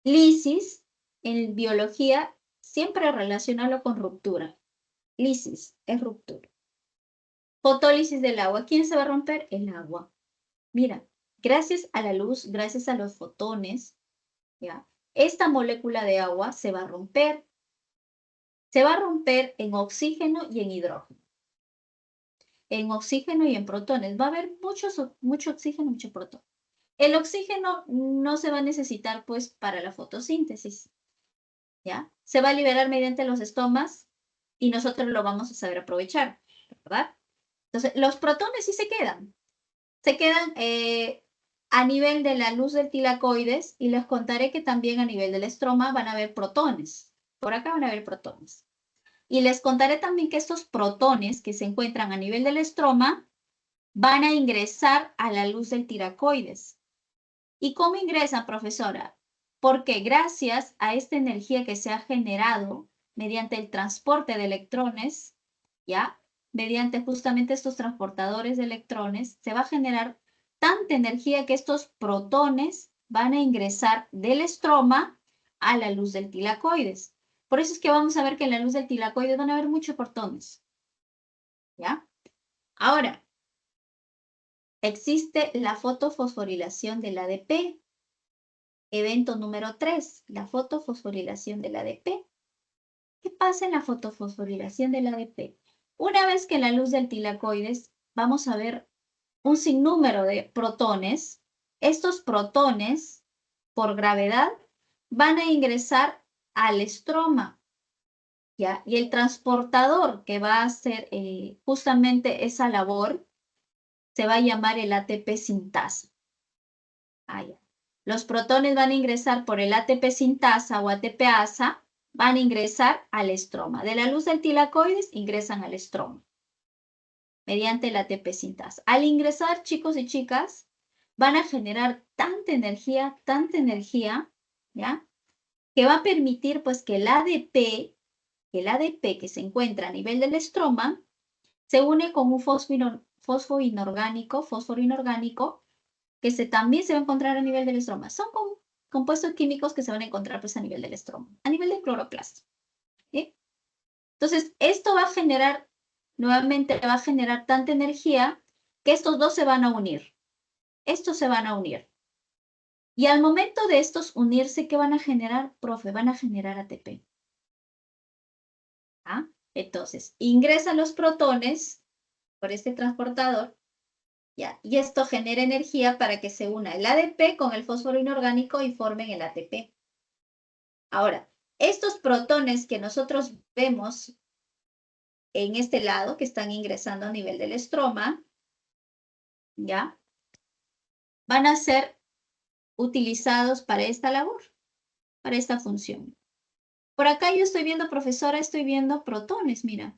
Lisis, en biología, siempre relacionarlo con ruptura. Lisis es ruptura. Fotólisis del agua. ¿Quién se va a romper? El agua. Mira, gracias a la luz, gracias a los fotones, ¿ya?, esta molécula de agua se va a romper. Se va a romper en oxígeno y en hidrógeno. En oxígeno y en protones. Va a haber mucho oxígeno y mucho protón. El oxígeno no se va a necesitar, pues, para la fotosíntesis, ¿ya? Se va a liberar mediante los estomas y nosotros lo vamos a saber aprovechar, ¿verdad? Entonces, los protones sí se quedan. Se quedan a nivel de la luz del tilacoides y les contaré que también a nivel del estroma van a haber protones. Por acá van a haber protones. Y les contaré también que estos protones que se encuentran a nivel del estroma van a ingresar a la luz del tilacoides. ¿Y cómo ingresan, profesora? Porque gracias a esta energía que se ha generado mediante el transporte de electrones, ¿ya?, mediante justamente estos transportadores de electrones, se va a generar tanta energía que estos protones van a ingresar del estroma a la luz del tilacoides. Por eso es que vamos a ver que en la luz del tilacoides van a haber muchos protones. ¿Ya? Ahora, existe la fotofosforilación del ADP. Evento número 3, la fotofosforilación del ADP. ¿Qué pasa en la fotofosforilación del ADP? Una vez que en la luz del tilacoides vamos a ver un sinnúmero de protones, estos protones, por gravedad, van a ingresar al estroma, ¿ya? Y el transportador que va a hacer justamente esa labor se va a llamar el ATP sintasa. Ah, ya. Los protones van a ingresar por el ATP sintasa o ATP asa, van a ingresar al estroma. De la luz del tilacoides ingresan al estroma mediante el ATP sintasa. Al ingresar, chicos y chicas, van a generar tanta energía, ¿ya? Que va a permitir pues que el ADP que se encuentra a nivel del estroma se une con un fósforo inorgánico que también se va a encontrar a nivel del estroma. Son compuestos químicos que se van a encontrar pues, a nivel del estroma, a nivel del cloroplasto. ¿Sí? Entonces, esto va a generar, nuevamente va a generar tanta energía que estos dos se van a unir. Estos se van a unir. Y al momento de estos unirse, ¿qué van a generar, profe? Van a generar ATP. ¿Ah? Entonces, ingresan los protones por este transportador, ¿ya? Y esto genera energía para que se una el ADP con el fósforo inorgánico y formen el ATP. Ahora, estos protones que nosotros vemos en este lado, que están ingresando a nivel del estroma, ¿ya? Van a ser utilizados para esta labor, para esta función. Por acá yo estoy viendo, profesora, estoy viendo protones, mira.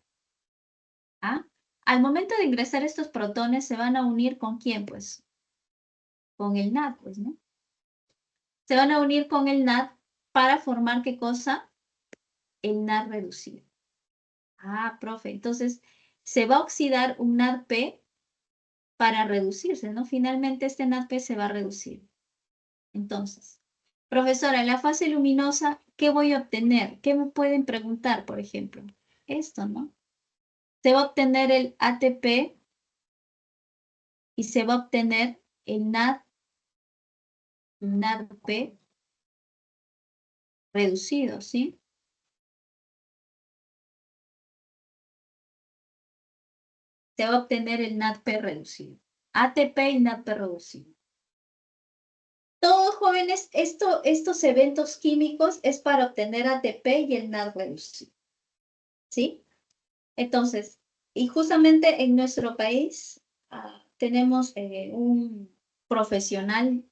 ¿Ah? Al momento de ingresar estos protones, ¿se van a unir con quién, pues? Con el NAD, pues, ¿no? Se van a unir con el NAD para formar, ¿qué cosa? El NAD reducido. Ah, profe, entonces se va a oxidar un NADP para reducirse, ¿no? Finalmente este NADP se va a reducir. Entonces, profesora, en la fase luminosa, ¿qué voy a obtener? ¿Qué me pueden preguntar, por ejemplo? Esto, ¿no? Se va a obtener el ATP y se va a obtener el NADP reducido, ¿sí? Se va a obtener el NADP reducido. ATP y NADP reducido. Todos jóvenes, estos eventos químicos es para obtener ATP y el NAD reducido. ¿Sí? Entonces, y justamente en nuestro país tenemos un profesional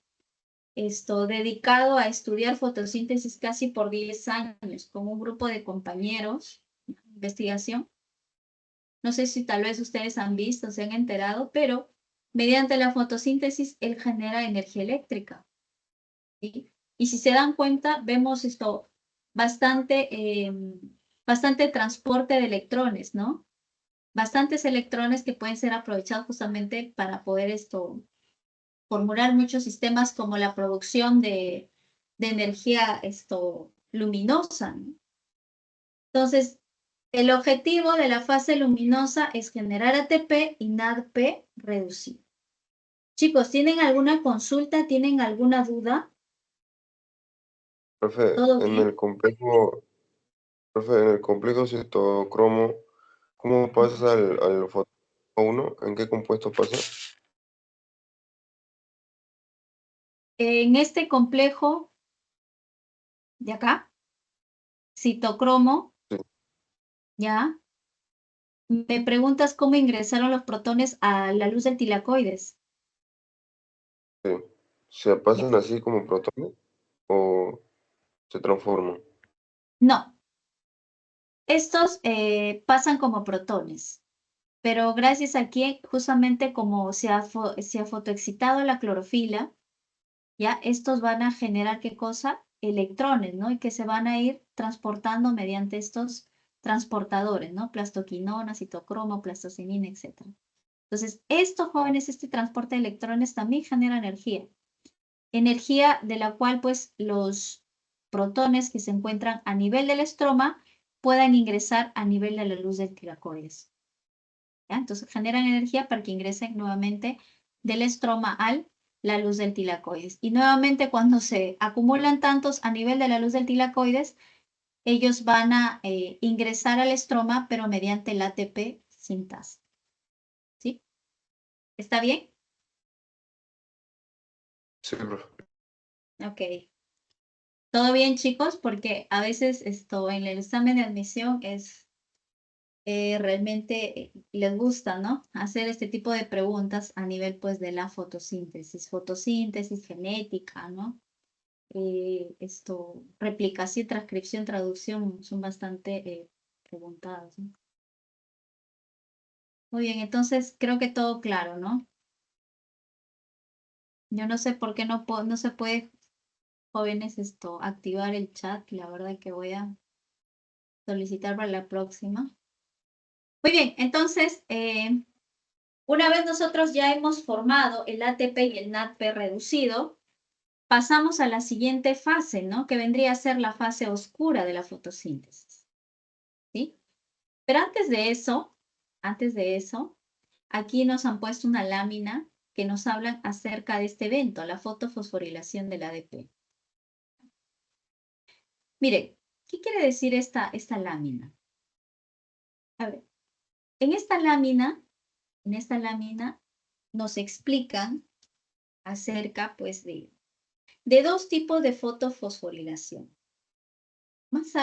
dedicado a estudiar fotosíntesis casi por 10 años, con un grupo de compañeros de investigación. No sé si tal vez ustedes han visto, se han enterado, pero mediante la fotosíntesis él genera energía eléctrica. ¿Sí? Y si se dan cuenta, vemos bastante transporte de electrones, ¿no? Bastantes electrones que pueden ser aprovechados justamente para poder formular muchos sistemas como la producción de energía luminosa, ¿no? Entonces, el objetivo de la fase luminosa es generar ATP y NADP reducido. Chicos, ¿tienen alguna consulta? ¿Tienen alguna duda? Profe, ¿Todo en bien? el complejo, profe, en el complejo citocromo, ¿cómo pasas al foto 1? ¿En qué compuesto pasa? En este complejo de acá, citocromo, Sí, ¿ya? Me preguntas cómo ingresaron los protones a la luz del tilacoides. sí. ¿Se Ya. pasan así como protones o se transforman? No, estos pasan como protones, pero gracias a que justamente como se ha fotoexcitado la clorofila, ya estos van a generar ¿qué cosa? Electrones, ¿no? Y que se van a ir transportando mediante estos transportadores, ¿no? Plastoquinona, citocromo, plastocinina, etc. Entonces, estos jóvenes, este transporte de electrones también genera energía. Energía de la cual, pues, los protones que se encuentran a nivel del estroma puedan ingresar a nivel de la luz del tilacoides. ¿Ya? Entonces, generan energía para que ingresen nuevamente del estroma a la luz del tilacoides. Y nuevamente, cuando se acumulan tantos a nivel de la luz del tilacoides, ellos van a ingresar al estroma, pero mediante el ATP sintasa. ¿Sí? ¿Está bien? Sí, profe. Ok. ¿Todo bien, chicos? Porque a veces esto en el examen de admisión es realmente les gusta, ¿no? Hacer este tipo de preguntas a nivel, pues, de la fotosíntesis genética, ¿no? Replicación, transcripción, traducción son bastante preguntadas, ¿no? Muy bien, entonces creo que todo claro, ¿no? Yo no sé por qué no se puede, jóvenes, activar el chat. La verdad que voy a solicitar para la próxima. Muy bien, entonces, una vez nosotros ya hemos formado el ATP y el NADP reducido, pasamos a la siguiente fase, ¿no? Que vendría a ser la fase oscura de la fotosíntesis, ¿sí? Pero antes de eso, aquí nos han puesto una lámina que nos habla acerca de este evento, la fotofosforilación del ADP. Mire, ¿qué quiere decir esta lámina? A ver, en esta lámina nos explican acerca, pues, de dos tipos de fotofosforilación. Más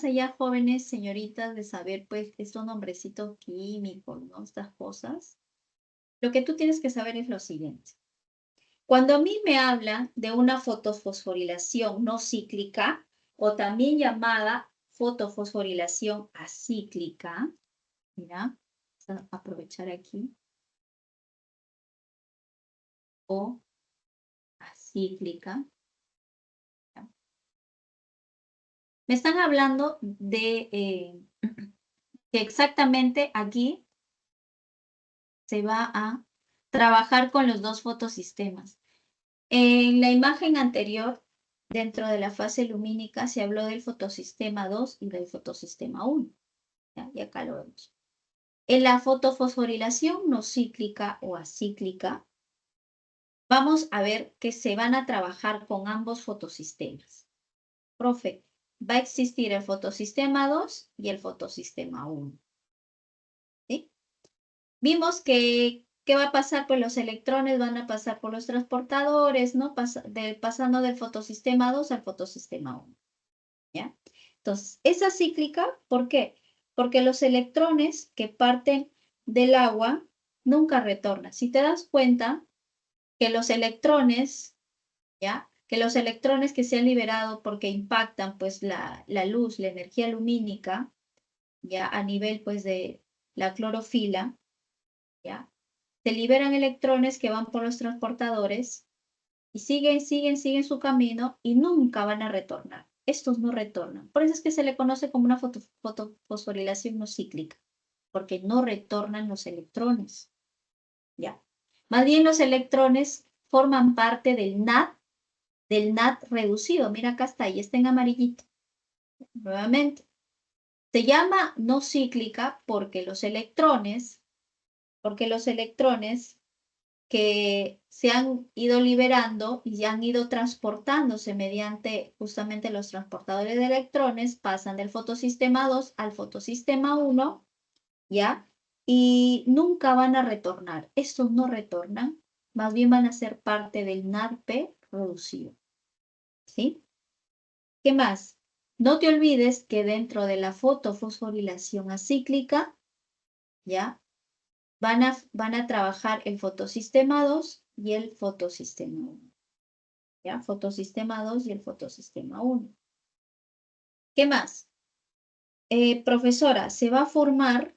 allá, jóvenes, señoritas, de saber, pues, estos nombrecitos químicos, ¿no? Estas cosas. Lo que tú tienes que saber es lo siguiente. Cuando a mí me hablan de una fotofosforilación no cíclica, o también llamada fotofosforilación acíclica, mira, vamos a aprovechar aquí, o acíclica, me están hablando de que exactamente aquí se va a trabajar con los dos fotosistemas. En la imagen anterior, dentro de la fase lumínica, se habló del fotosistema 2 y del fotosistema 1. Y acá lo vemos. En la fotofosforilación no cíclica o acíclica, vamos a ver que se van a trabajar con ambos fotosistemas. Profe, va a existir el fotosistema 2 y el fotosistema 1. ¿Sí? Vimos que, ¿qué va a pasar? Pues los electrones van a pasar por los transportadores, ¿no? Pasando del fotosistema 2 al fotosistema 1. ¿Ya? Entonces, esa cíclica, ¿por qué? Porque los electrones que parten del agua nunca retornan. Si te das cuenta que los electrones, ¿ya? Que los electrones que se han liberado porque impactan, pues, la luz, la energía lumínica, ¿ya? A nivel, pues, de la clorofila, ¿ya? Se liberan electrones que van por los transportadores y siguen su camino y nunca van a retornar. Estos no retornan. Por eso es que se le conoce como una fotofosforilación no cíclica, porque no retornan los electrones. ¿Ya? Más bien los electrones forman parte del NAD reducido. Mira, acá está, y está en amarillito. Nuevamente. Se llama no cíclica porque los electrones que se han ido liberando y han ido transportándose mediante justamente los transportadores de electrones, pasan del fotosistema 2 al fotosistema 1, ¿ya? Y nunca van a retornar. Estos no retornan, más bien van a ser parte del NADP reducido, ¿sí? ¿Qué más? No te olvides que dentro de la fotofosforilación acíclica, ¿ya? Van a trabajar el fotosistema 2 y el fotosistema 1. ¿Ya? Fotosistema 2 y el fotosistema 1. ¿Qué más? Profesora, se va a formar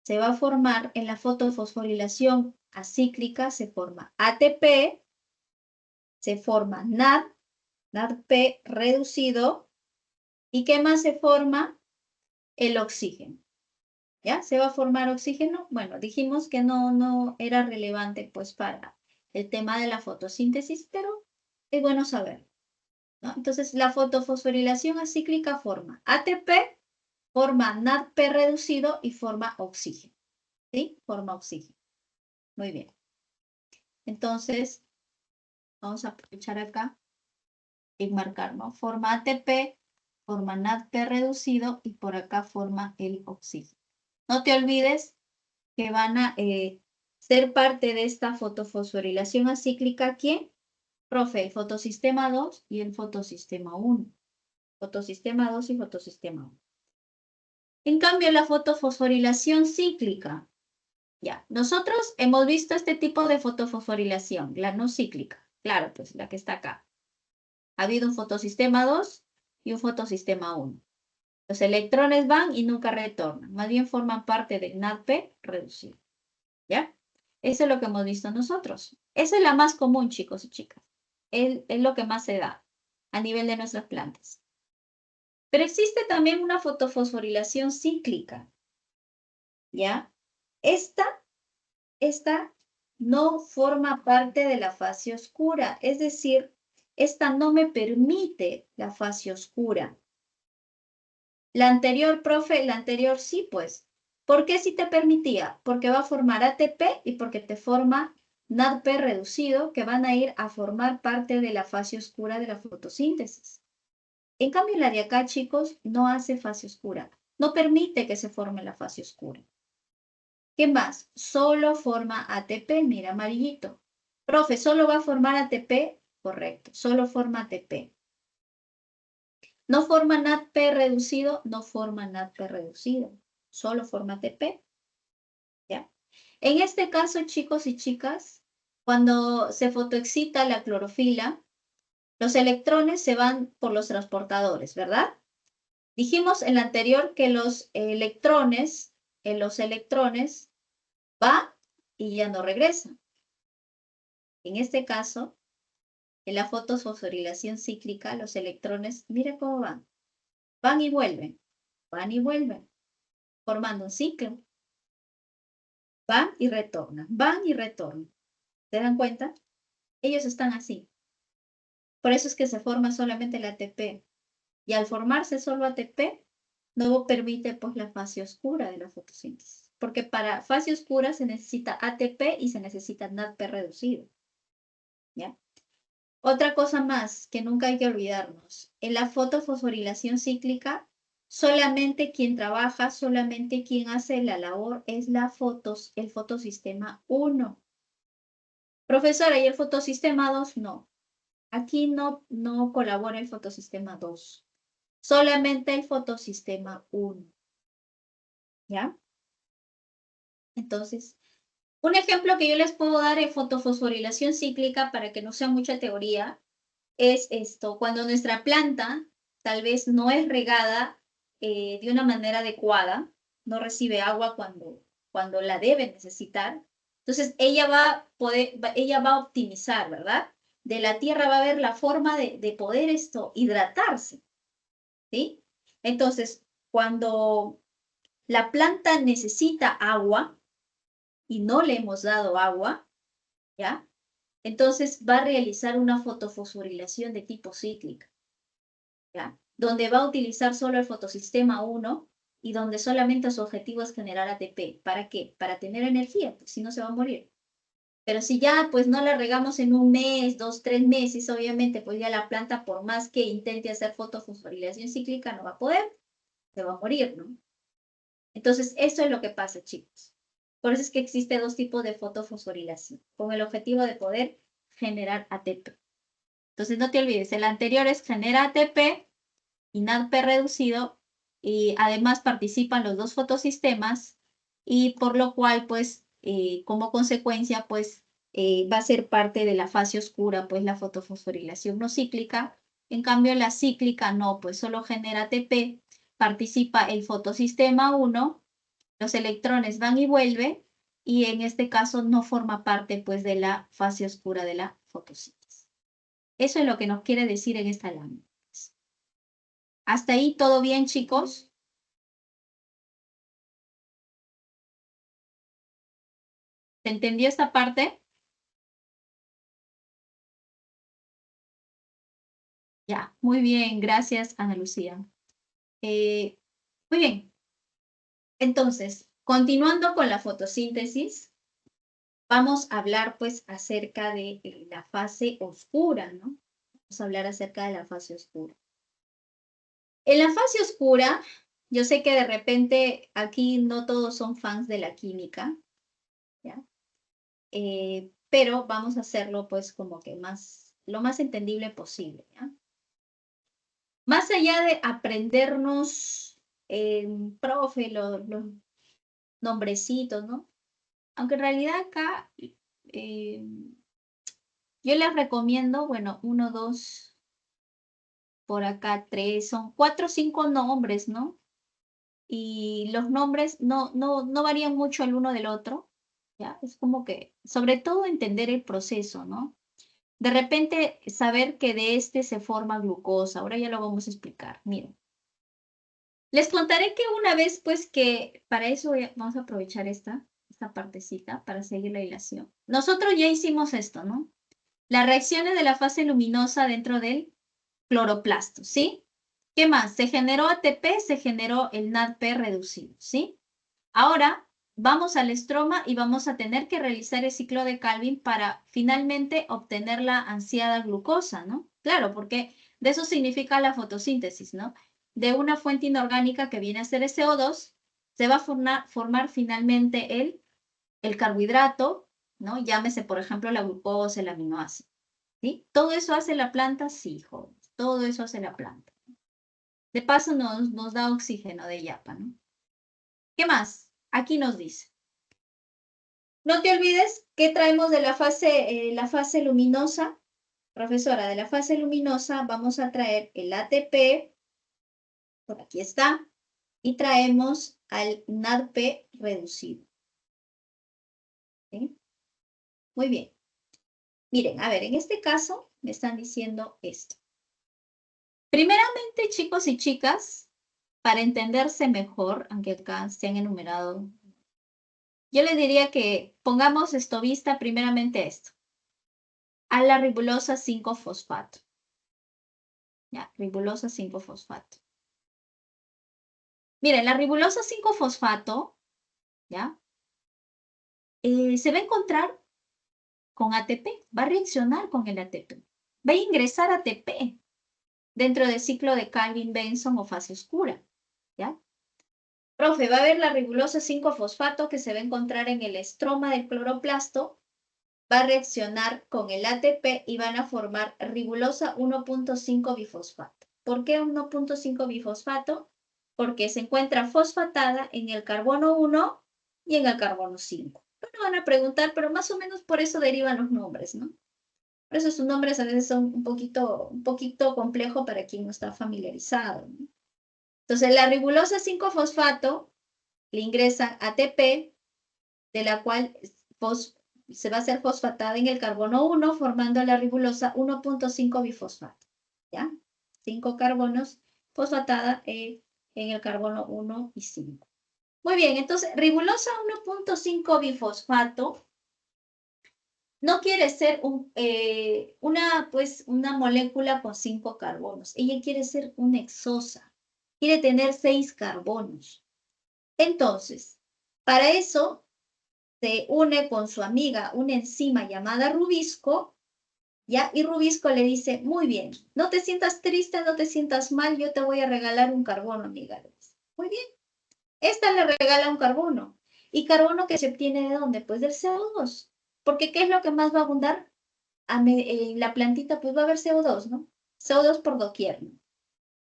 en la fotofosforilación acíclica, se forma ATP, se forma NADP reducido, ¿y qué más se forma? El oxígeno. ¿Ya? ¿Se va a formar oxígeno? Bueno, dijimos que no era relevante, pues, para el tema de la fotosíntesis, pero es bueno saberlo, ¿no? Entonces, la fotofosforilación acíclica forma ATP, forma NADP reducido y forma oxígeno, ¿sí? Forma oxígeno. Muy bien. Entonces, vamos a aprovechar acá y marcar, ¿no? Forma ATP, forma NADP reducido y por acá forma el oxígeno. No te olvides que van a ser parte de esta fotofosforilación acíclica, ¿quién? Profe, el fotosistema 2 y el fotosistema 1. Fotosistema 2 y fotosistema 1. En cambio, la fotofosforilación cíclica. Ya, nosotros hemos visto este tipo de fotofosforilación, la no cíclica. Claro, pues la que está acá. Ha habido un fotosistema 2 y un fotosistema 1. Los electrones van y nunca retornan. Más bien forman parte del NADP reducido. ¿Ya? Eso es lo que hemos visto nosotros. Esa es la más común, chicos y chicas. Es lo que más se da a nivel de nuestras plantas. Pero existe también una fotofosforilación cíclica. ¿Ya? Esta no forma parte de la fase oscura. Es decir, esta no me permite la fase oscura. La anterior, profe, la anterior sí, pues. ¿Por qué sí te permitía? Porque va a formar ATP y porque te forma NADP reducido, que van a ir a formar parte de la fase oscura de la fotosíntesis. En cambio, la de acá, chicos, no hace fase oscura. No permite que se forme la fase oscura. ¿Qué más? Solo forma ATP, mira, amarillito. Profe, ¿solo va a formar ATP? Correcto, solo forma ATP. No forma NADP reducido, no forma NADP reducido, solo forma ATP. ¿Ya? En este caso, chicos y chicas, cuando se fotoexcita la clorofila, los electrones se van por los transportadores, ¿verdad? Dijimos en la anterior que los electrones van y ya no regresan. En este caso, en la fotofosforilación cíclica, los electrones, mira cómo van y vuelven, formando un ciclo. Van y retornan. ¿Se dan cuenta? Ellos están así. Por eso es que se forma solamente el ATP. Y al formarse solo ATP, no permite pues la fase oscura de la fotosíntesis. Porque para fase oscura se necesita ATP y se necesita NADP reducido. ¿Ya? Otra cosa más que nunca hay que olvidarnos. En la fotofosforilación cíclica, solamente quien trabaja, solamente quien hace la labor es el fotosistema 1. Profesora, ¿y el fotosistema 2? No. Aquí no colabora el fotosistema 2. Solamente el fotosistema 1. ¿Ya? Entonces, un ejemplo que yo les puedo dar en fotofosforilación cíclica para que no sea mucha teoría es esto. Cuando nuestra planta tal vez no es regada de una manera adecuada, no recibe agua cuando la debe necesitar, entonces ella va a optimizar, ¿verdad? De la tierra va a ver la forma de poder hidratarse, ¿sí? Entonces, cuando la planta necesita agua y no le hemos dado agua, ¿ya? Entonces va a realizar una fotofosforilación de tipo cíclica, ¿ya? Donde va a utilizar solo el fotosistema 1 y donde solamente su objetivo es generar ATP. ¿Para qué? Para tener energía, pues si no se va a morir. Pero si ya pues no la regamos en un mes, 2, 3 meses, obviamente pues ya la planta por más que intente hacer fotofosforilación cíclica no va a poder, se va a morir, ¿no? Entonces eso es lo que pasa, chicos. Por eso es que existe dos tipos de fotofosforilación, con el objetivo de poder generar ATP. Entonces no te olvides, el anterior es genera ATP y NADP reducido, y además participan los dos fotosistemas, y por lo cual, pues, como consecuencia, pues, va a ser parte de la fase oscura, pues, la fotofosforilación no cíclica. En cambio, la cíclica no, pues, solo genera ATP, participa el fotosistema 1, los electrones van y vuelven, y en este caso no forma parte, pues, de la fase oscura de la fotosíntesis. Eso es lo que nos quiere decir en esta lámina. ¿Hasta ahí todo bien, chicos? ¿Se entendió esta parte? Ya, muy bien, gracias, Ana Lucía. Muy bien, entonces, continuando con la fotosíntesis, vamos a hablar pues acerca de la fase oscura, ¿no? Vamos a hablar acerca de la fase oscura. En la fase oscura, yo sé que de repente aquí no todos son fans de la química, ¿ya? Pero vamos a hacerlo pues como que más lo más entendible posible, ¿ya? Más allá de aprendernos, profe, los nombrecitos, ¿no? Aunque en realidad acá yo les recomiendo, bueno, 1, 2, por acá 3, son 4 o 5 nombres, ¿no? Y los nombres no varían mucho el uno del otro, ¿ya? Es como que, sobre todo entender el proceso, ¿no? De repente saber que de este se forma glucosa, ahora ya lo vamos a explicar, miren. Les contaré que una vez, pues que para eso vamos a aprovechar esta partecita para seguir la hilación. Nosotros ya hicimos esto, ¿no? Las reacciones de la fase luminosa dentro del cloroplasto, ¿sí? ¿Qué más? Se generó ATP, se generó el NADP reducido, ¿sí? Ahora vamos al estroma y vamos a tener que realizar el ciclo de Calvin para finalmente obtener la ansiada glucosa, ¿no? Claro, porque de eso significa la fotosíntesis, ¿no? De una fuente inorgánica que viene a ser CO2, se va a formar finalmente el carbohidrato, ¿no? Llámese, por ejemplo, la glucosa, el aminoácido, ¿sí? ¿Todo eso hace la planta? Sí, jóvenes, todo eso hace la planta. De paso nos da oxígeno de yapa, ¿no? ¿Qué más? Aquí nos dice. No te olvides que traemos de la fase luminosa, profesora, de la fase luminosa vamos a traer el ATP, por aquí está, y traemos al NADP reducido. ¿Sí? Muy bien. Miren, a ver, en este caso me están diciendo esto. Primeramente, chicos y chicas, para entenderse mejor, aunque acá se han enumerado, yo les diría que pongamos esto vista primeramente esto, a la ribosa 5-fosfato. Ya, ribosa 5-fosfato. Miren, la ribosa 5-fosfato, ¿ya? Se va a encontrar con ATP, va a reaccionar con el ATP, va a ingresar ATP dentro del ciclo de Calvin-Benson o fase oscura, ¿ya? Profe, va a haber la ribosa 5-fosfato que se va a encontrar en el estroma del cloroplasto, va a reaccionar con el ATP y van a formar ribosa 1.5 bifosfato. ¿Por qué 1.5 bifosfato? Porque se encuentra fosfatada en el carbono 1 y en el carbono 5. Bueno, van a preguntar, pero más o menos por eso derivan los nombres, ¿no? Por eso sus nombres a veces son un poquito complejo para quien no está familiarizado, ¿no? Entonces, la ribosa 5-fosfato le ingresan ATP, de la cual se va a hacer fosfatada en el carbono 1, formando la ribosa 1.5 bifosfato, ¿ya? 5 carbonos fosfatada en el carbono 1 y 5. Muy bien, entonces, ribosa 1.5 bifosfato no quiere ser una molécula con 5 carbonos. Ella quiere ser una hexosa. Quiere tener 6 carbonos. Entonces, para eso se une con su amiga una enzima llamada rubisco, ¿ya? Y rubisco le dice, muy bien, no te sientas triste, no te sientas mal, yo te voy a regalar un carbono, amiga. Muy bien. Esta le regala un carbono. ¿Y carbono que se obtiene de dónde? Pues del CO2. Porque ¿qué es lo que más va a abundar? En la plantita pues va a haber CO2, ¿no? CO2 por doquier, ¿no?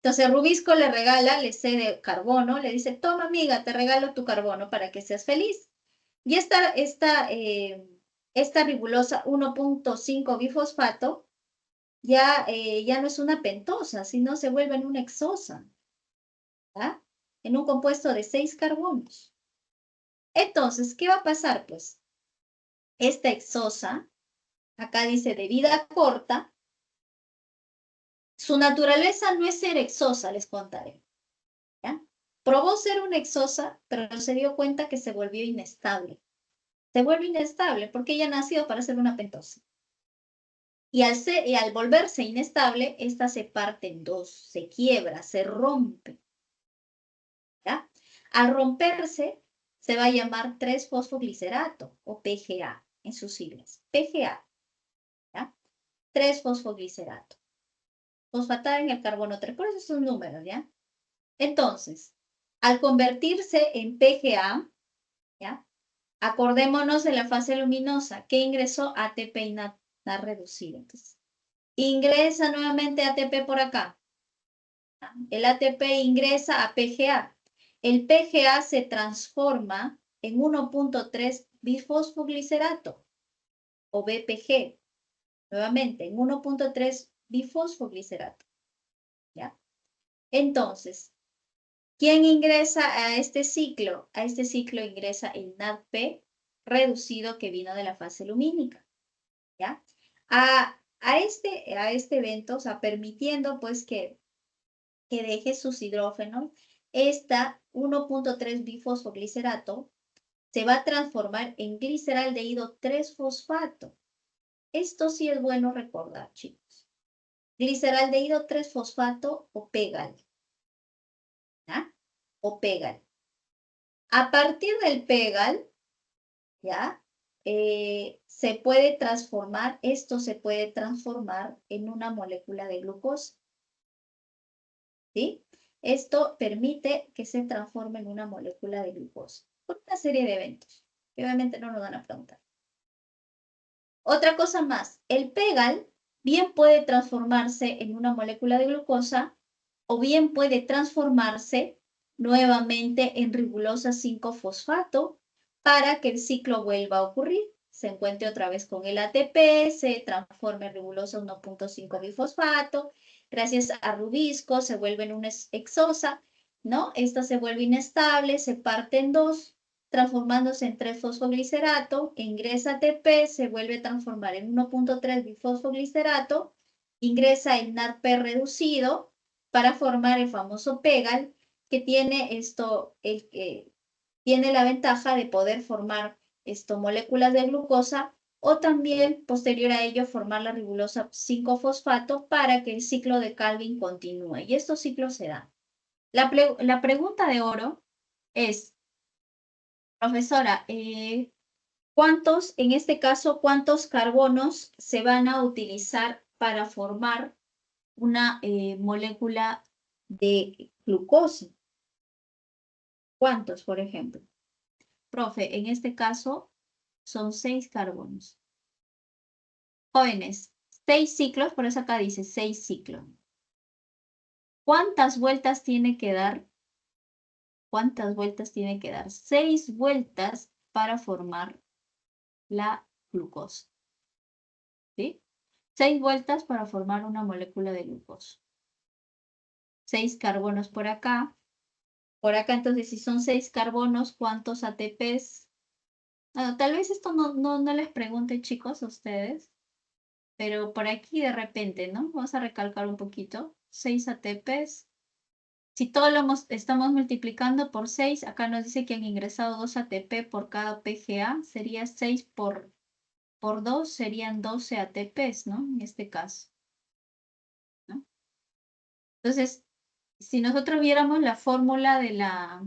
Entonces Rubisco le regala, le cede carbono, le dice, toma amiga, te regalo tu carbono para que seas feliz. Y esta ribosa 1.5 bifosfato ya no es una pentosa, sino se vuelve en una hexosa, ¿ah? En un compuesto de 6 carbonos. Entonces, ¿qué va a pasar? Pues esta hexosa, acá dice de vida corta, su naturaleza no es ser hexosa, les contaré, ¿ya? Probó ser una hexosa, pero se dio cuenta que se volvió inestable. Se vuelve inestable porque ella nació para ser una pentosa. Y al volverse inestable, esta se parte en dos, se quiebra, se rompe, ¿ya? Al romperse, se va a llamar 3-fosfoglicerato o PGA en sus siglas. PGA, ¿ya? 3-fosfoglicerato. Fosfatada en el carbono 3, por eso es un número, ¿ya? Entonces, al convertirse en PGA, ¿ya? Acordémonos de la fase luminosa que ingresó ATP y NAD reducido. Entonces, ingresa nuevamente ATP por acá. El ATP ingresa a PGA. El PGA se transforma en 1.3 bifosfoglicerato o BPG. Nuevamente, en 1.3 bifosfoglicerato. ¿Ya? Entonces, ¿quién ingresa a este ciclo? A este ciclo ingresa el NADP reducido que vino de la fase lumínica. ¿Ya? A este evento, o sea, permitiendo pues que deje sus hidrógenos, esta 1.3 bifosfoglicerato se va a transformar en gliceraldehído 3-fosfato. Esto sí es bueno recordar, chicos. Gliceraldehído 3-fosfato o PEGAL. ¿Ya? O PEGAL. A partir del PEGAL, ¿ya? Se puede transformar, esto se puede transformar en una molécula de glucosa. ¿Sí? Esto permite que se transforme en una molécula de glucosa por una serie de eventos que obviamente no nos van a preguntar. Otra cosa más, el PEGAL bien puede transformarse en una molécula de glucosa o bien puede transformarse nuevamente en ribulosa 5-fosfato para que el ciclo vuelva a ocurrir. Se encuentre otra vez con el ATP, se transforme en ribulosa 1.5 bifosfato, gracias a rubisco se vuelve en una hexosa, ¿no? Esta se vuelve inestable, se parte en dos, transformándose en 3-fosfoglicerato, ingresa ATP, se vuelve a transformar en 1.3 bifosfoglicerato, ingresa el NADP reducido para formar el famoso PEGAL, que tiene tiene la ventaja de poder formar moléculas de glucosa o también posterior a ello formar la ribulosa 5-fosfato para que el ciclo de Calvin continúe. Y estos ciclos se dan. La pregunta de oro es, profesora, en este caso, cuántos carbonos se van a utilizar para formar una molécula de glucosa? ¿Cuántos, por ejemplo? Profe, en este caso son 6 carbonos. Jóvenes, 6 ciclos, por eso acá dice 6 ciclos. ¿Cuántas vueltas tiene que dar? ¿Cuántas vueltas tiene que dar? 6 vueltas para formar la glucosa. ¿Sí? 6 vueltas para formar una molécula de glucosa. 6 carbonos por acá. Por acá, entonces, si son 6 carbonos, ¿cuántos ATPs? Bueno, tal vez esto no les pregunte, chicos, a ustedes, pero por aquí de repente, ¿no? Vamos a recalcar un poquito. 6 ATPs. Si todo lo estamos multiplicando por 6, acá nos dice que han ingresado 2 ATP por cada PGA, sería 6 por 2, serían 12 ATPs, ¿no? En este caso, ¿no? Entonces, si nosotros viéramos la fórmula de la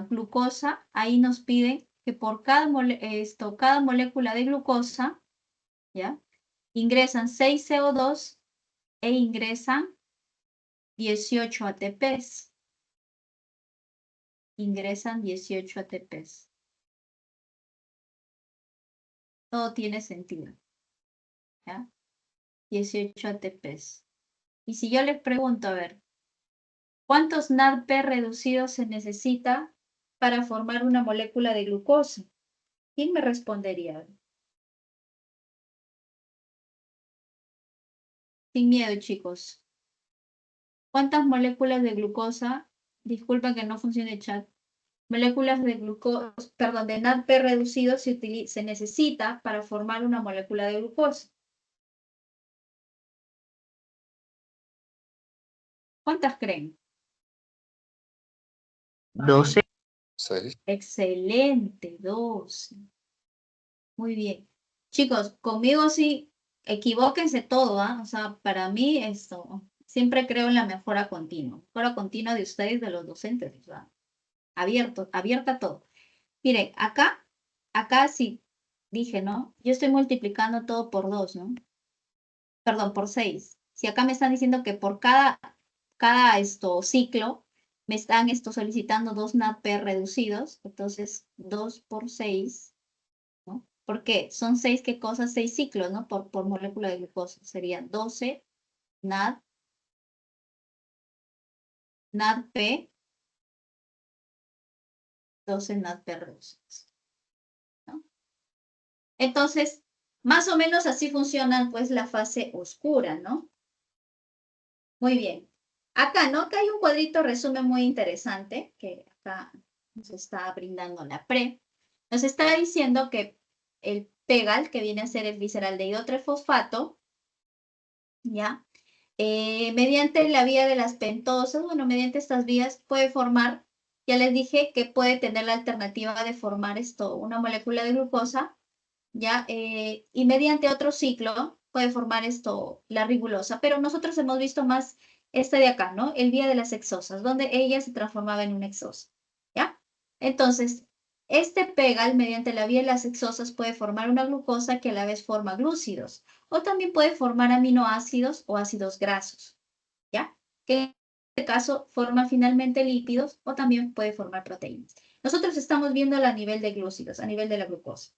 glucosa, ahí nos piden que por cada molécula de glucosa, ¿ya? Ingresan 6 CO2 e ingresan 18 ATPs. Ingresan 18 ATPs. Todo tiene sentido, ¿ya? 18 ATPs. Y si yo les pregunto, a ver, ¿cuántos NADP reducidos se necesita para formar una molécula de glucosa? ¿Quién me respondería? Sin miedo, chicos. ¿Cuántas moléculas de glucosa? Disculpa que no funcione el chat. Moléculas de glucosa, perdón, de NADP reducido se necesita para formar una molécula de glucosa. ¿Cuántas creen? 12. 6. Excelente, 12. Muy bien. Chicos, conmigo sí, equivóquense todo, ¿ah? O sea, para mí esto, siempre creo en la mejora continua de ustedes, de los docentes, o sea, abierta todo. Miren, acá sí dije, ¿no? Yo estoy multiplicando todo por 2, ¿no? Perdón, por 6. Si acá me están diciendo que por cada ciclo me están solicitando 2 NADP reducidos, entonces 2 por 6, ¿no? ¿Por qué? Son 6, ¿qué cosas? 6 ciclos, ¿no? Por molécula de glucosa. Serían 12 NADP, 12 NADP-reducidos, ¿no? Entonces, más o menos así funciona, pues, la fase oscura, ¿no? Muy bien. Acá, ¿no? Acá hay un cuadrito resumen muy interesante que acá nos está brindando la PRE. Nos está diciendo que el PEGAL, que viene a ser el gliceraldehído trifosfato, ¿ya? Mediante la vía de las pentosas, bueno, mediante estas vías puede formar, ya les dije que puede tener la alternativa de formar una molécula de glucosa, ¿ya? Y mediante otro ciclo puede formar la ribulosa, pero nosotros hemos visto más este de acá, ¿no? El vía de las hexosas, donde ella se transformaba en una hexosa, ¿ya? Entonces, este PEGAL, mediante la vía de las hexosas, puede formar una glucosa que a la vez forma glúcidos, o también puede formar aminoácidos o ácidos grasos, ¿ya? Que en este caso forman finalmente lípidos o también puede formar proteínas. Nosotros estamos viendo a nivel de glúcidos, a nivel de la glucosa,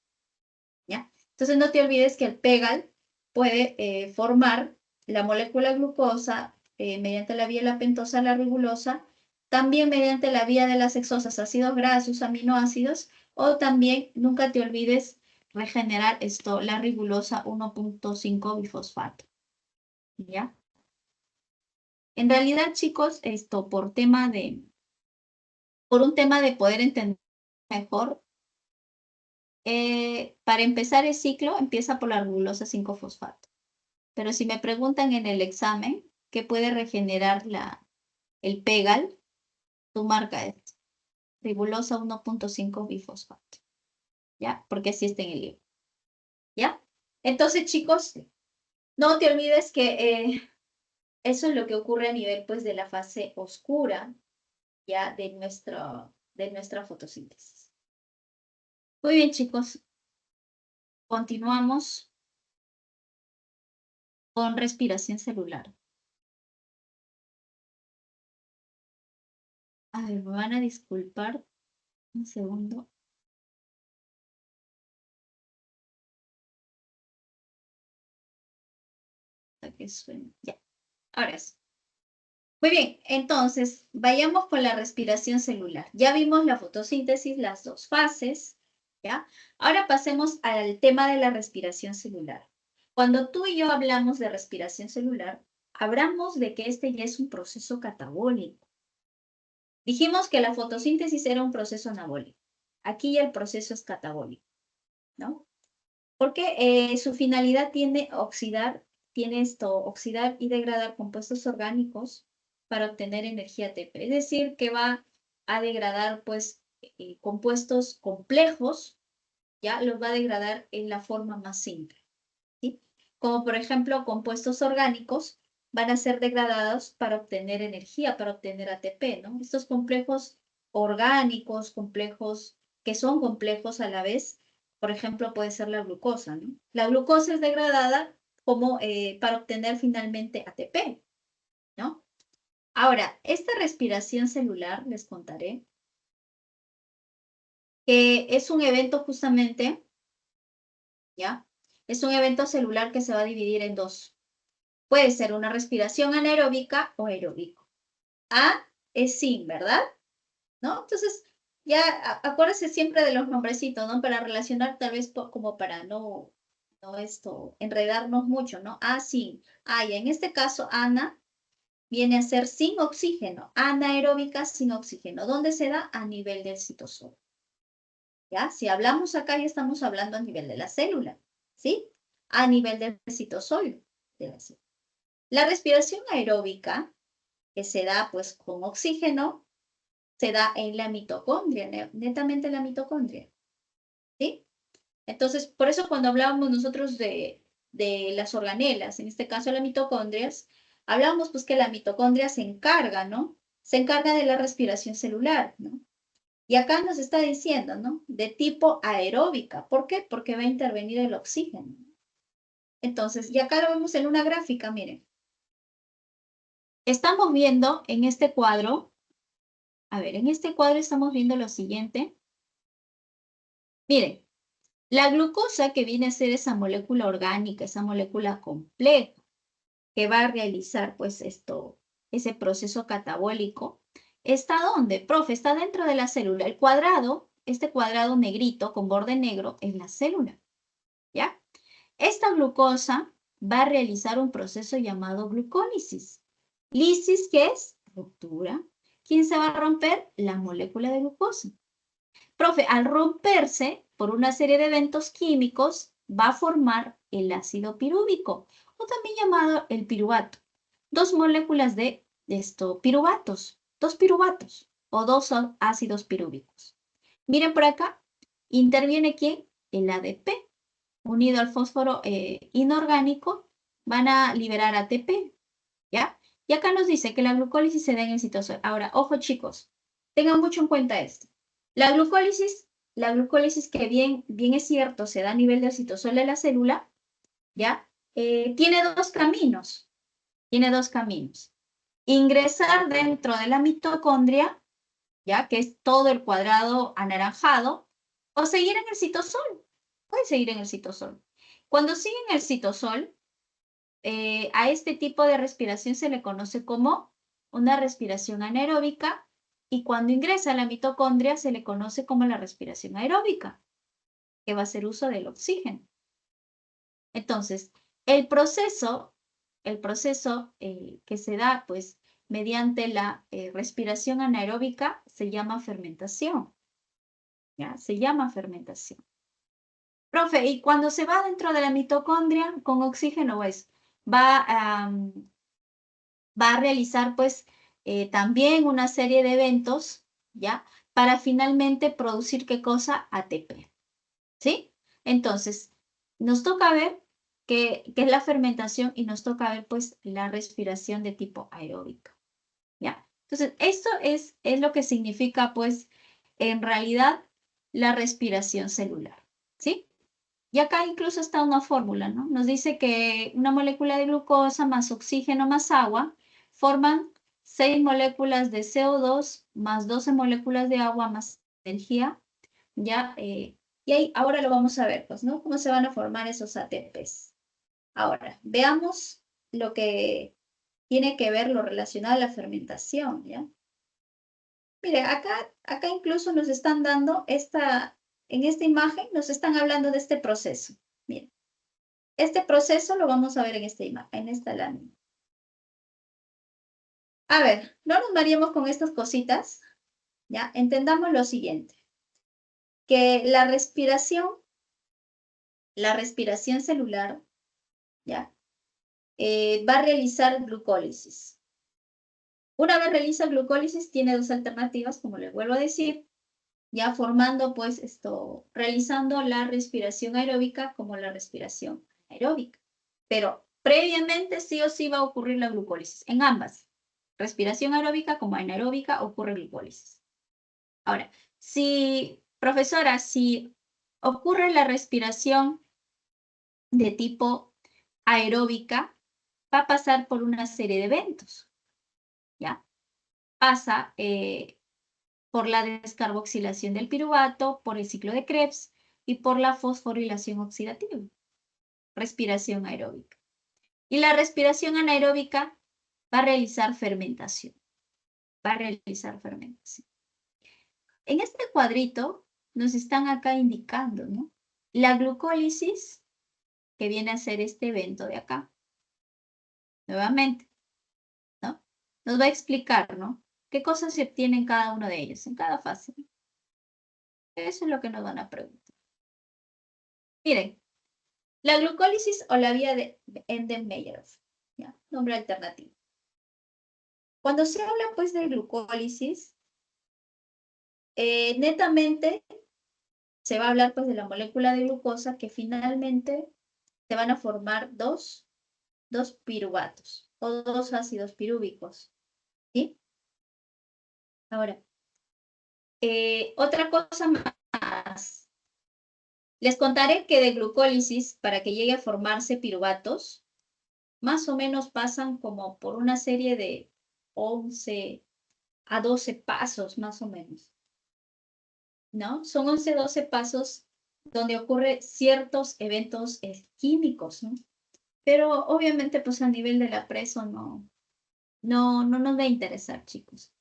¿ya? Entonces no te olvides que el PEGAL puede formar la molécula glucosa mediante la vía de la pentosa a la ribulosa, también mediante la vía de las hexosas, ácidos grasos, aminoácidos, o también, nunca te olvides, regenerar la ribulosa 1.5 bifosfato, ¿ya? En realidad, chicos, por un tema de poder entender mejor, para empezar el ciclo empieza por la ribulosa 5-fosfato. Pero si me preguntan en el examen qué puede regenerar el PEGAL, tu marca es ribulosa 1.5 bifosfato, ¿ya? Porque así está en el libro, ¿ya? Entonces, chicos, no te olvides que eso es lo que ocurre a nivel, pues, de la fase oscura, ¿ya? De nuestra fotosíntesis. Muy bien, chicos. Continuamos con respiración celular. A ver, me van a disculpar un segundo. Hasta que suene. Ya, ahora sí. Muy bien, entonces vayamos con la respiración celular. Ya vimos la fotosíntesis, las dos fases, ¿ya? Ahora pasemos al tema de la respiración celular. Cuando tú y yo hablamos de respiración celular, hablamos de que este ya es un proceso catabólico. Dijimos que la fotosíntesis era un proceso anabólico. Aquí ya el proceso es catabólico, ¿no? Porque su finalidad tiene oxidar y degradar compuestos orgánicos para obtener energía ATP. Es decir, que va a degradar, pues, compuestos complejos, ya los va a degradar en la forma más simple, ¿sí? Como por ejemplo, compuestos orgánicos van a ser degradados para obtener energía, para obtener ATP, ¿no? Estos complejos orgánicos, complejos que son complejos a la vez, por ejemplo, puede ser la glucosa, ¿no? La glucosa es degradada como para obtener finalmente ATP, ¿no? Ahora, esta respiración celular, les contaré, que es un evento justamente, ¿ya? Es un evento celular que se va a dividir en dos. Puede ser una respiración anaeróbica o aeróbico. A es sin, ¿verdad? ¿No? Entonces, ya acuérdese siempre de los nombrecitos, ¿no? Para relacionar tal vez como para no enredarnos mucho, ¿no? A sin. Ah, ya en este caso, Ana viene a ser sin oxígeno, anaeróbica sin oxígeno. ¿Dónde se da? A nivel del citosol. ¿Ya? Si hablamos acá, ya estamos hablando a nivel de la célula, ¿sí? A nivel del citosol de la célula. La respiración aeróbica, que se da pues con oxígeno, se da en la mitocondria, netamente en la mitocondria, ¿sí? Entonces, por eso cuando hablábamos nosotros de las organelas, en este caso las mitocondrias, hablábamos pues que la mitocondria se encarga, ¿no? Se encarga de la respiración celular, ¿no? Y acá nos está diciendo, ¿no? De tipo aeróbica. ¿Por qué? Porque va a intervenir el oxígeno. Entonces, y acá lo vemos en una gráfica, miren. Estamos viendo en este cuadro, a ver, en este cuadro estamos viendo lo siguiente. Miren, La glucosa, que viene a ser esa molécula orgánica, esa molécula compleja, que va a realizar pues ese proceso catabólico, ¿está dónde? Profe, está dentro de la célula. El cuadrado, este cuadrado negrito con borde negro, es la célula, ¿ya? Esta glucosa va a realizar un proceso llamado glucólisis. Lisis, ¿qué es? Ruptura. ¿Quién se va a romper? La molécula de glucosa. Profe, al romperse por una serie de eventos químicos, va a formar el ácido pirúvico, o también llamado el piruvato. Dos moléculas de piruvatos, dos piruvatos, o dos ácidos pirúvicos. Miren por acá, interviene ¿quién? El ADP, unido al fósforo inorgánico, van a liberar ATP, ¿ya? Y acá nos dice que la glucólisis se da en el citosol. Ahora, ojo chicos, tengan mucho en cuenta esto. La glucólisis que bien es cierto, se da a nivel del citosol de la célula, ¿ya? Tiene dos caminos. Tiene dos caminos. Ingresar dentro de la mitocondria, ¿ya? Que es todo el cuadrado anaranjado, o seguir en el citosol. Puede seguir en el citosol. Cuando sigue en el citosol, a este tipo de respiración se le conoce como una respiración anaeróbica, y cuando ingresa a la mitocondria se le conoce como la respiración aeróbica, que va a hacer uso del oxígeno. Entonces, el proceso que se da pues mediante la respiración anaeróbica se llama fermentación, ¿ya? Se llama fermentación. Profe, y cuando se va dentro de la mitocondria con oxígeno, pues va a realizar pues también una serie de eventos, ¿ya? Para finalmente producir ¿qué cosa? ATP, ¿sí? Entonces, nos toca ver qué es la fermentación y nos toca ver pues la respiración de tipo aeróbica, ¿ya? Entonces, esto es lo que significa pues en realidad la respiración celular, ¿sí? Y acá incluso está una fórmula, ¿no? Nos dice que una molécula de glucosa más oxígeno más agua forman 6 moléculas de CO2 más 12 moléculas de agua más energía, ¿ya? Y ahí ahora lo vamos a ver, pues, ¿no? Cómo se van a formar esos ATPs. Ahora, veamos lo que tiene que ver lo relacionado a la fermentación, ¿ya? Mire, acá incluso nos están dando en esta imagen nos están hablando de este proceso. Miren. Este proceso lo vamos a ver en esta lámina. A ver, no nos mareemos con estas cositas, ¿ya? Entendamos lo siguiente, que la respiración celular, ¿ya? Va a realizar glucólisis. Una vez realiza glucólisis, tiene dos alternativas, como les vuelvo a decir, ya formando pues realizando la respiración aeróbica como la respiración aeróbica. Pero previamente sí o sí va a ocurrir la glucólisis, en ambas. Respiración aeróbica como anaeróbica ocurre glucólisis. Ahora, profesora, si ocurre la respiración de tipo aeróbica, va a pasar por una serie de eventos, ¿ya? Pasa por la descarboxilación del piruvato, por el ciclo de Krebs y por la fosforilación oxidativa. Respiración aeróbica. Y la respiración anaeróbica va a realizar fermentación. En este cuadrito nos están acá indicando, ¿no? La glucólisis, que viene a ser este evento de acá. Nuevamente, ¿no? Nos va a explicar, ¿no? ¿Qué cosas se obtienen en cada uno de ellos, en cada fase? Eso es lo que nos van a preguntar. Miren, la glucólisis o la vía de Enden-Meyerhof, ¿ya? Nombre alternativo. Cuando se habla, pues, de glucólisis, netamente se va a hablar, pues, de la molécula de glucosa que finalmente se van a formar dos piruvatos o dos ácidos pirúvicos, ¿sí? Ahora, otra cosa más. Les contaré que de glucólisis, para que llegue a formarse piruvatos, más o menos pasan como por una serie de 11 a 12 pasos, más o menos, ¿no? Son 11, 12 pasos donde ocurren ciertos eventos químicos, ¿no? Pero obviamente, pues a nivel de la preso no nos va a interesar, chicos.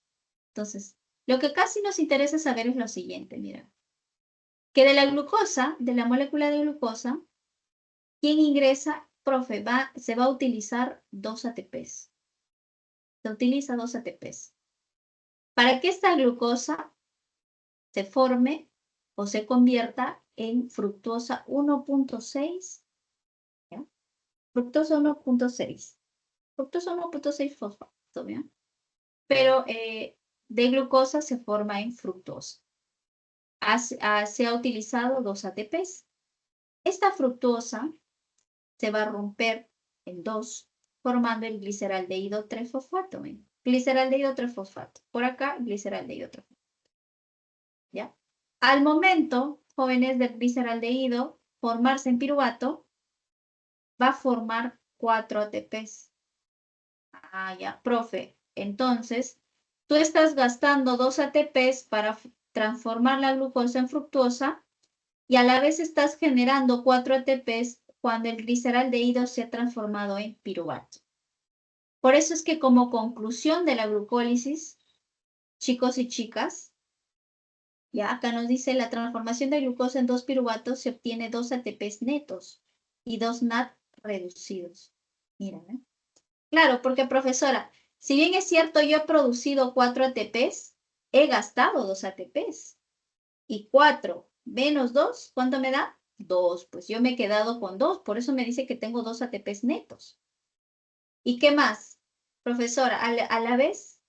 Entonces, lo que casi nos interesa saber es lo siguiente, mira. Que de la glucosa, de la molécula de glucosa, ¿quién ingresa? Profe, se va a utilizar 2 ATPs. Se utiliza 2 ATPs. Para que esta glucosa se forme o se convierta en fructosa 1.6, ¿ya? Fructosa 1.6. Fructosa 1.6 fosfato, ¿ya? Pero de glucosa se forma en fructosa. Se ha utilizado 2 ATPs. Esta fructosa se va a romper en 2, formando el gliceraldehído 3-fosfato. Gliceraldehído 3-fosfato. Por acá, gliceraldehído 3-fosfato. ¿Ya? Al momento, jóvenes, del gliceraldehído formarse en piruvato, va a formar 4 ATPs. Ah, ya, profe. Entonces, tú estás gastando 2 ATPs para transformar la glucosa en fructosa y a la vez estás generando 4 ATPs cuando el gliceraldehído se ha transformado en piruvato. Por eso es que como conclusión de la glucólisis, chicos y chicas, ya acá nos dice la transformación de glucosa en 2 piruvatos se obtiene 2 ATPs netos y 2 NAD reducidos. Mira, ¿eh? Claro, porque profesora, si bien es cierto yo he producido 4 ATPs, he gastado 2 ATPs. Y 4 menos 2, ¿cuánto me da? 2, pues yo me he quedado con 2, por eso me dice que tengo 2 ATPs netos. ¿Y qué más? Profesora, a la vez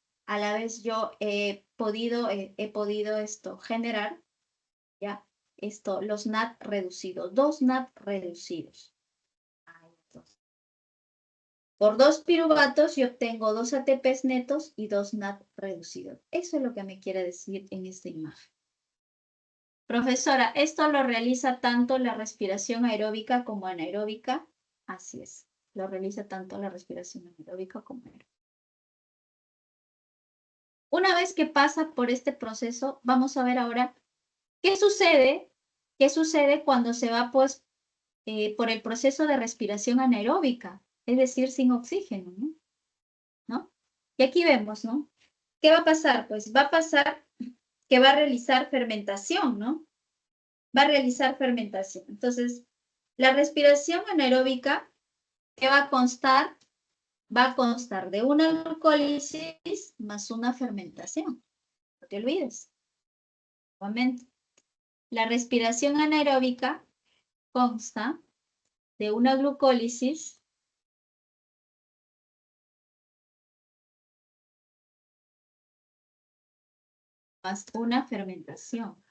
yo he podido generar, ya, los NAD reducidos, 2 NAD reducidos. Por 2 piruvatos yo obtengo 2 ATPs netos y 2 NAD reducidos. Eso es lo que me quiere decir en esta imagen. Profesora, ¿esto lo realiza tanto la respiración aeróbica como anaeróbica? Así es, lo realiza tanto la respiración anaeróbica como aeróbica. Una vez que pasa por este proceso, vamos a ver ahora qué sucede cuando se va pues, por el proceso de respiración anaeróbica, es decir, sin oxígeno, ¿no? Y aquí vemos, ¿no? ¿Qué va a pasar? Pues va a pasar que va a realizar fermentación, ¿no? Va a realizar fermentación. Entonces, la respiración anaeróbica, ¿qué va a constar? Va a constar de una glucólisis más una fermentación. No te olvides. Nuevamente, la respiración anaeróbica consta de una glucólisis más una fermentación.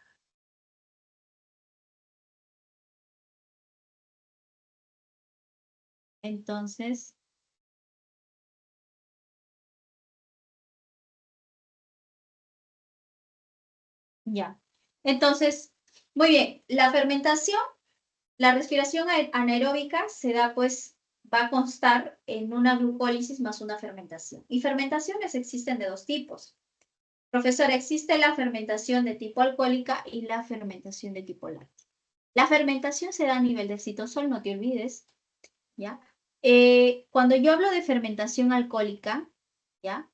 Entonces, ya. Entonces, muy bien, la fermentación, la respiración anaeróbica se da, pues, va a constar en una glucólisis más una fermentación. Y fermentaciones existen de 2 tipos. Profesora, existe la fermentación de tipo alcohólica y la fermentación de tipo láctea. La fermentación se da a nivel del citosol, no te olvides, ¿ya? Cuando yo hablo de fermentación alcohólica, ¿ya?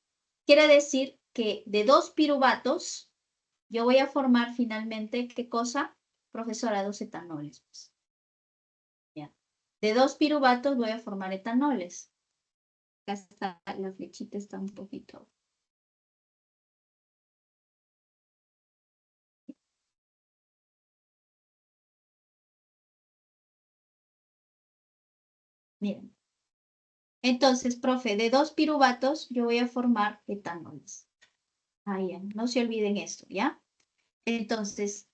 Quiere decir que de 2 piruvatos, yo voy a formar finalmente, ¿qué cosa? Profesora, 2 etanoles. Pues. ¿Ya? De 2 piruvatos voy a formar etanoles. Acá está, la flechita está un poquito. Miren. Entonces, profe, de 2 piruvatos yo voy a formar etanoles. Ahí, no se olviden esto, ¿ya? Entonces,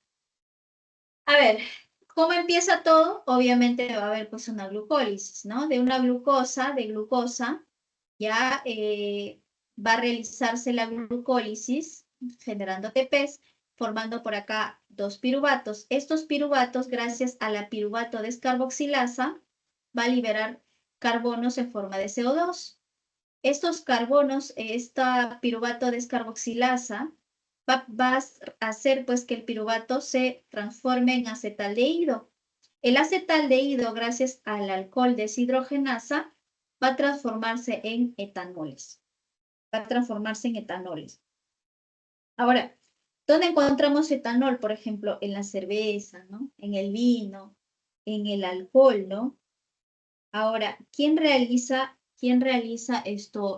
a ver, ¿cómo empieza todo? Obviamente va a haber pues una glucólisis, ¿no? De una glucosa, ya va a realizarse la glucólisis generando ATPs, formando por acá 2 piruvatos. Estos piruvatos, gracias a la piruvato descarboxilasa, va a liberar carbonos en forma de CO2. Estos carbonos, esta piruvato descarboxilasa, va a hacer pues que el piruvato se transforme en acetaldehído. El acetaldehído, gracias al alcohol deshidrogenasa, va a transformarse en etanoles. Va a transformarse en etanoles. Ahora, ¿dónde encontramos etanol? Por ejemplo, en la cerveza, ¿no? En el vino, en el alcohol, ¿no? Ahora, ¿quién realiza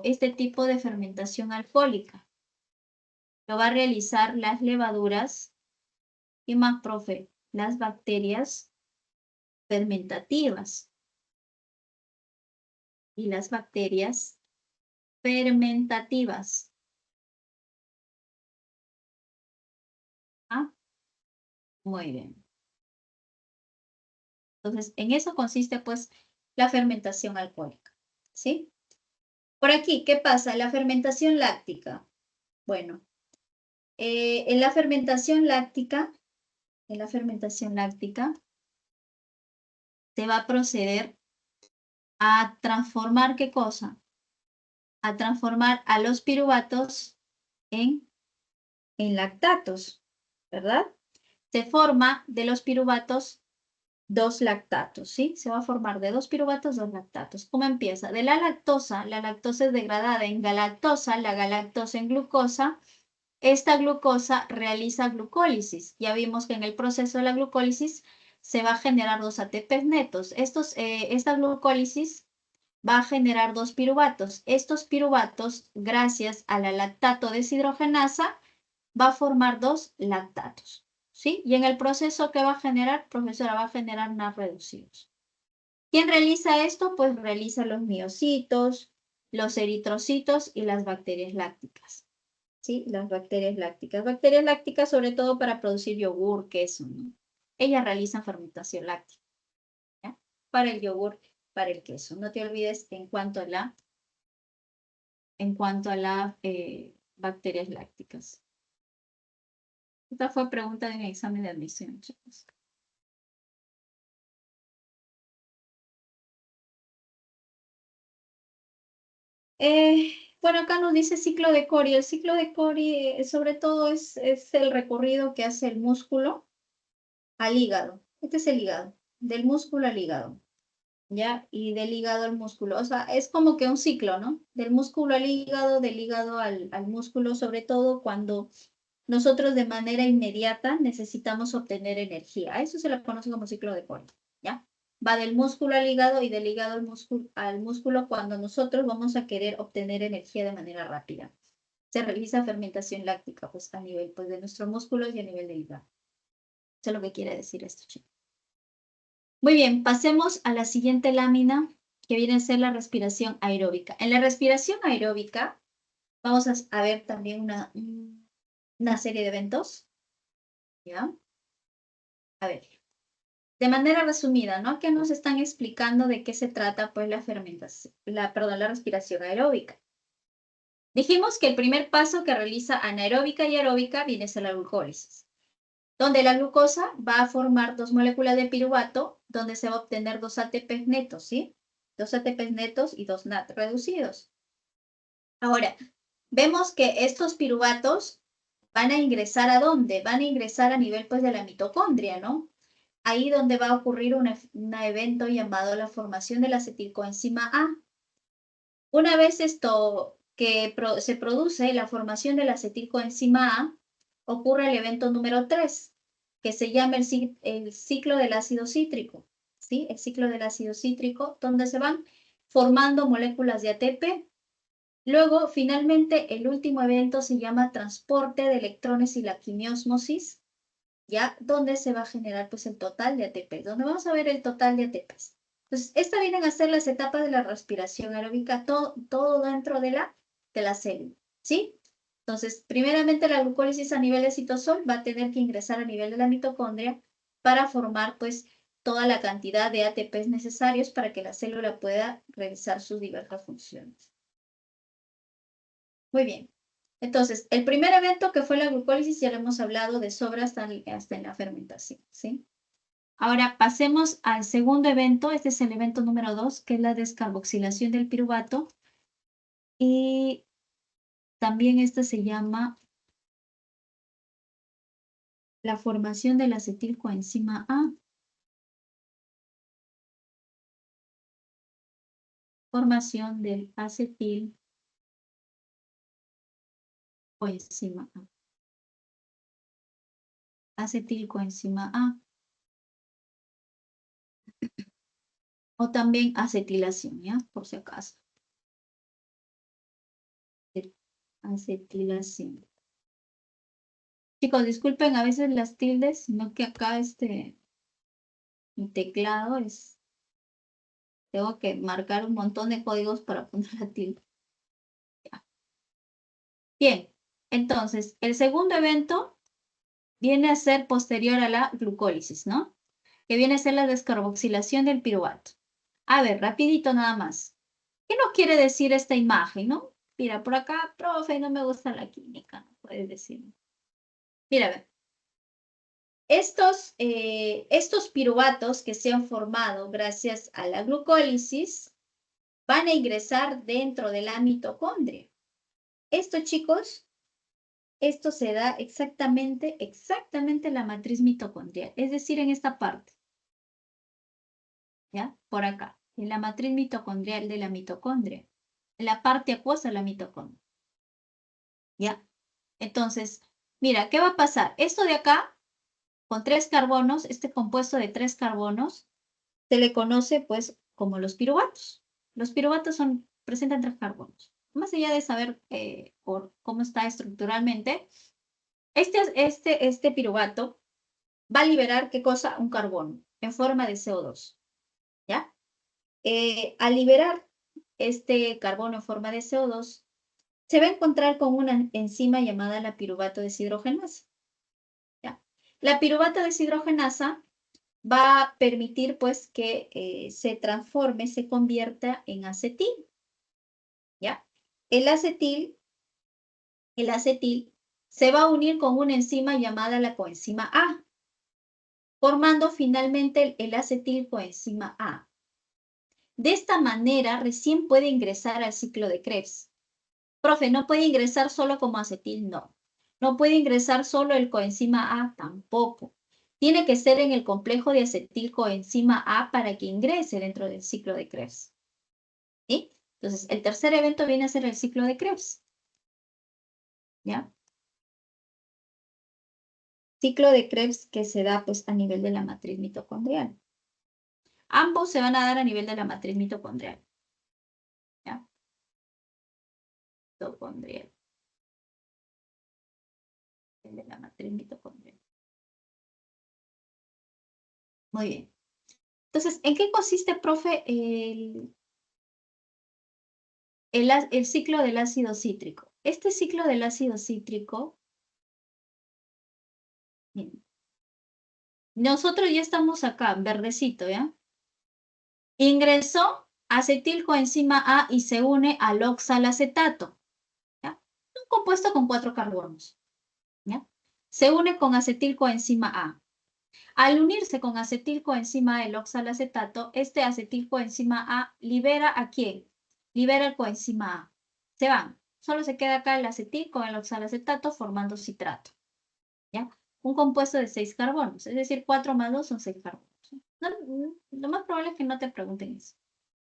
este tipo de fermentación alcohólica? Lo va a realizar las levaduras. ¿Qué más, profe? Las bacterias fermentativas. Y las bacterias fermentativas. ¿Ah? Muy bien. Entonces, en eso consiste, pues, la fermentación alcohólica. ¿Sí? Por aquí, ¿qué pasa? La fermentación láctica. Bueno, en la fermentación láctica, se va a proceder a transformar, ¿qué cosa? A transformar a los piruvatos en lactatos, ¿verdad? Se forma de los piruvatos 2 lactatos, ¿sí? Se va a formar de 2 piruvatos, 2 lactatos. ¿Cómo empieza? De la lactosa es degradada en galactosa, la galactosa en glucosa. Esta glucosa realiza glucólisis. Ya vimos que en el proceso de la glucólisis se va a generar 2 ATPs netos. Esta glucólisis va a generar 2 piruvatos. Estos piruvatos, gracias a la lactato deshidrogenasa, va a formar 2 lactatos. ¿Sí? Y en el proceso que va a generar, profesora, va a generar NAD reducidos. ¿Quién realiza esto? Pues realiza los miocitos, los eritrocitos y las bacterias lácticas. ¿Sí? Las bacterias lácticas. Bacterias lácticas sobre todo para producir yogur, queso, ¿no? Ellas realizan fermentación láctica. ¿Ya? Para el yogur, para el queso. No te olvides en cuanto a las bacterias lácticas. Esta fue pregunta de mi examen de admisión, chicos. Bueno, acá nos dice ciclo de Cori. El ciclo de Cori, sobre todo, es el recorrido que hace el músculo al hígado. Este es el hígado, del músculo al hígado, ¿ya? Y del hígado al músculo. O sea, es como que un ciclo, ¿no? Del músculo al hígado, del hígado al músculo, sobre todo cuando nosotros de manera inmediata necesitamos obtener energía. A eso se le conoce como ciclo de Cori, ¿ya? Va del músculo al hígado y del hígado al músculo cuando nosotros vamos a querer obtener energía de manera rápida. Se realiza fermentación láctica, pues a nivel pues, de nuestros músculos y a nivel del hígado. Eso es lo que quiere decir esto, chicos. Muy bien, pasemos a la siguiente lámina, que viene a ser la respiración aeróbica. En la respiración aeróbica vamos a ver también una serie de eventos, ¿ya? A ver, de manera resumida, ¿no? Que nos están explicando de qué se trata, pues, la fermentación, la respiración aeróbica. Dijimos que el primer paso que realiza anaeróbica y aeróbica viene a ser la glucólisis, donde la glucosa va a formar 2 moléculas de piruvato, donde se va a obtener 2 ATPs netos, ¿sí? 2 ATPs netos y 2 NAD reducidos. Ahora, vemos que estos piruvatos van a ingresar ¿a dónde? Van a ingresar a nivel, pues, de la mitocondria, ¿no? Ahí donde va a ocurrir un evento llamado la formación de la acetilcoenzima A. Una vez esto que se produce, la formación de la acetilcoenzima A, ocurre el evento número 3, que se llama el ciclo del ácido cítrico, ¿sí? El ciclo del ácido cítrico, donde se van formando moléculas de ATP. Luego, finalmente, el último evento se llama transporte de electrones y la quimiósmosis, ¿ya? Donde se va a generar pues el total de ATP, donde vamos a ver el total de ATPs. Entonces, estas vienen a ser las etapas de la respiración aeróbica, todo dentro de la célula, ¿sí? Entonces, primeramente la glucólisis a nivel de citosol va a tener que ingresar a nivel de la mitocondria para formar pues toda la cantidad de ATPs necesarios para que la célula pueda realizar sus diversas funciones. Muy bien. Entonces, el primer evento que fue la glucólisis ya lo hemos hablado de sobra hasta en la fermentación, ¿sí? Ahora pasemos al segundo evento, este es el evento número 2, que es la descarboxilación del piruvato. Y también este se llama la formación del acetilcoenzima A. Formación del acetilcoenzima A. Acetilcoenzima A. O también acetilación, ¿ya? Por si acaso. Acetilación. Chicos, disculpen a veces las tildes, sino que acá mi teclado es... Tengo que marcar un montón de códigos para poner la tilde. Ya. Bien, entonces, el segundo evento viene a ser posterior a la glucólisis, ¿no? Que viene a ser la descarboxilación del piruvato. A ver, rapidito nada más. ¿Qué nos quiere decir esta imagen, no? Mira, por acá, profe, no me gusta la química, no puedes decir. Mira, a ver. Estos piruvatos que se han formado gracias a la glucólisis van a ingresar dentro de la mitocondria. Esto, chicos, esto se da exactamente en la matriz mitocondrial, es decir, en esta parte. ¿Ya? Por acá, en la matriz mitocondrial de la mitocondria, en la parte acuosa de la mitocondria. ¿Ya? Entonces, mira, ¿qué va a pasar? Esto de acá, con 3 carbonos, este compuesto de 3 carbonos, se le conoce pues como los piruvatos. Los piruvatos presentan 3 carbonos. Más allá de saber por cómo está estructuralmente, este piruvato va a liberar, ¿qué cosa? Un carbono en forma de CO2, ¿ya? Al liberar este carbono en forma de CO2, se va a encontrar con una enzima llamada la piruvato deshidrogenasa, ¿ya? La piruvato deshidrogenasa va a permitir pues que se transforme, se convierta en acetil, ¿ya? El acetil se va a unir con una enzima llamada la coenzima A, formando finalmente el acetilcoenzima A. De esta manera recién puede ingresar al ciclo de Krebs. Profe, ¿no puede ingresar solo como acetil? No. No puede ingresar solo el coenzima A, tampoco. Tiene que ser en el complejo de acetilcoenzima A para que ingrese dentro del ciclo de Krebs. ¿Sí? Entonces, el tercer evento viene a ser el ciclo de Krebs. ¿Ya? Ciclo de Krebs que se da pues a nivel de la matriz mitocondrial. Ambos se van a dar a nivel de la matriz mitocondrial. ¿Ya? Mitocondrial. De la matriz mitocondrial. Muy bien. Entonces, ¿en qué consiste, profe, el ciclo del ácido cítrico? Este ciclo del ácido cítrico, bien, nosotros ya estamos acá, verdecito, ¿ya? Ingresó acetilcoenzima A y se une al oxalacetato, ¿ya? Un compuesto con 4 carbonos, ¿ya? Se une con acetilcoenzima A. Al unirse con acetilcoenzima A, el oxalacetato, este acetilcoenzima A libera ¿a quién? Libera el coenzima A. Se van. Solo se queda acá el acetil con el oxalacetato formando citrato, ¿ya? Un compuesto de 6 carbonos, es decir, 4 más 2 son 6 carbonos. No, lo más probable es que no te pregunten eso,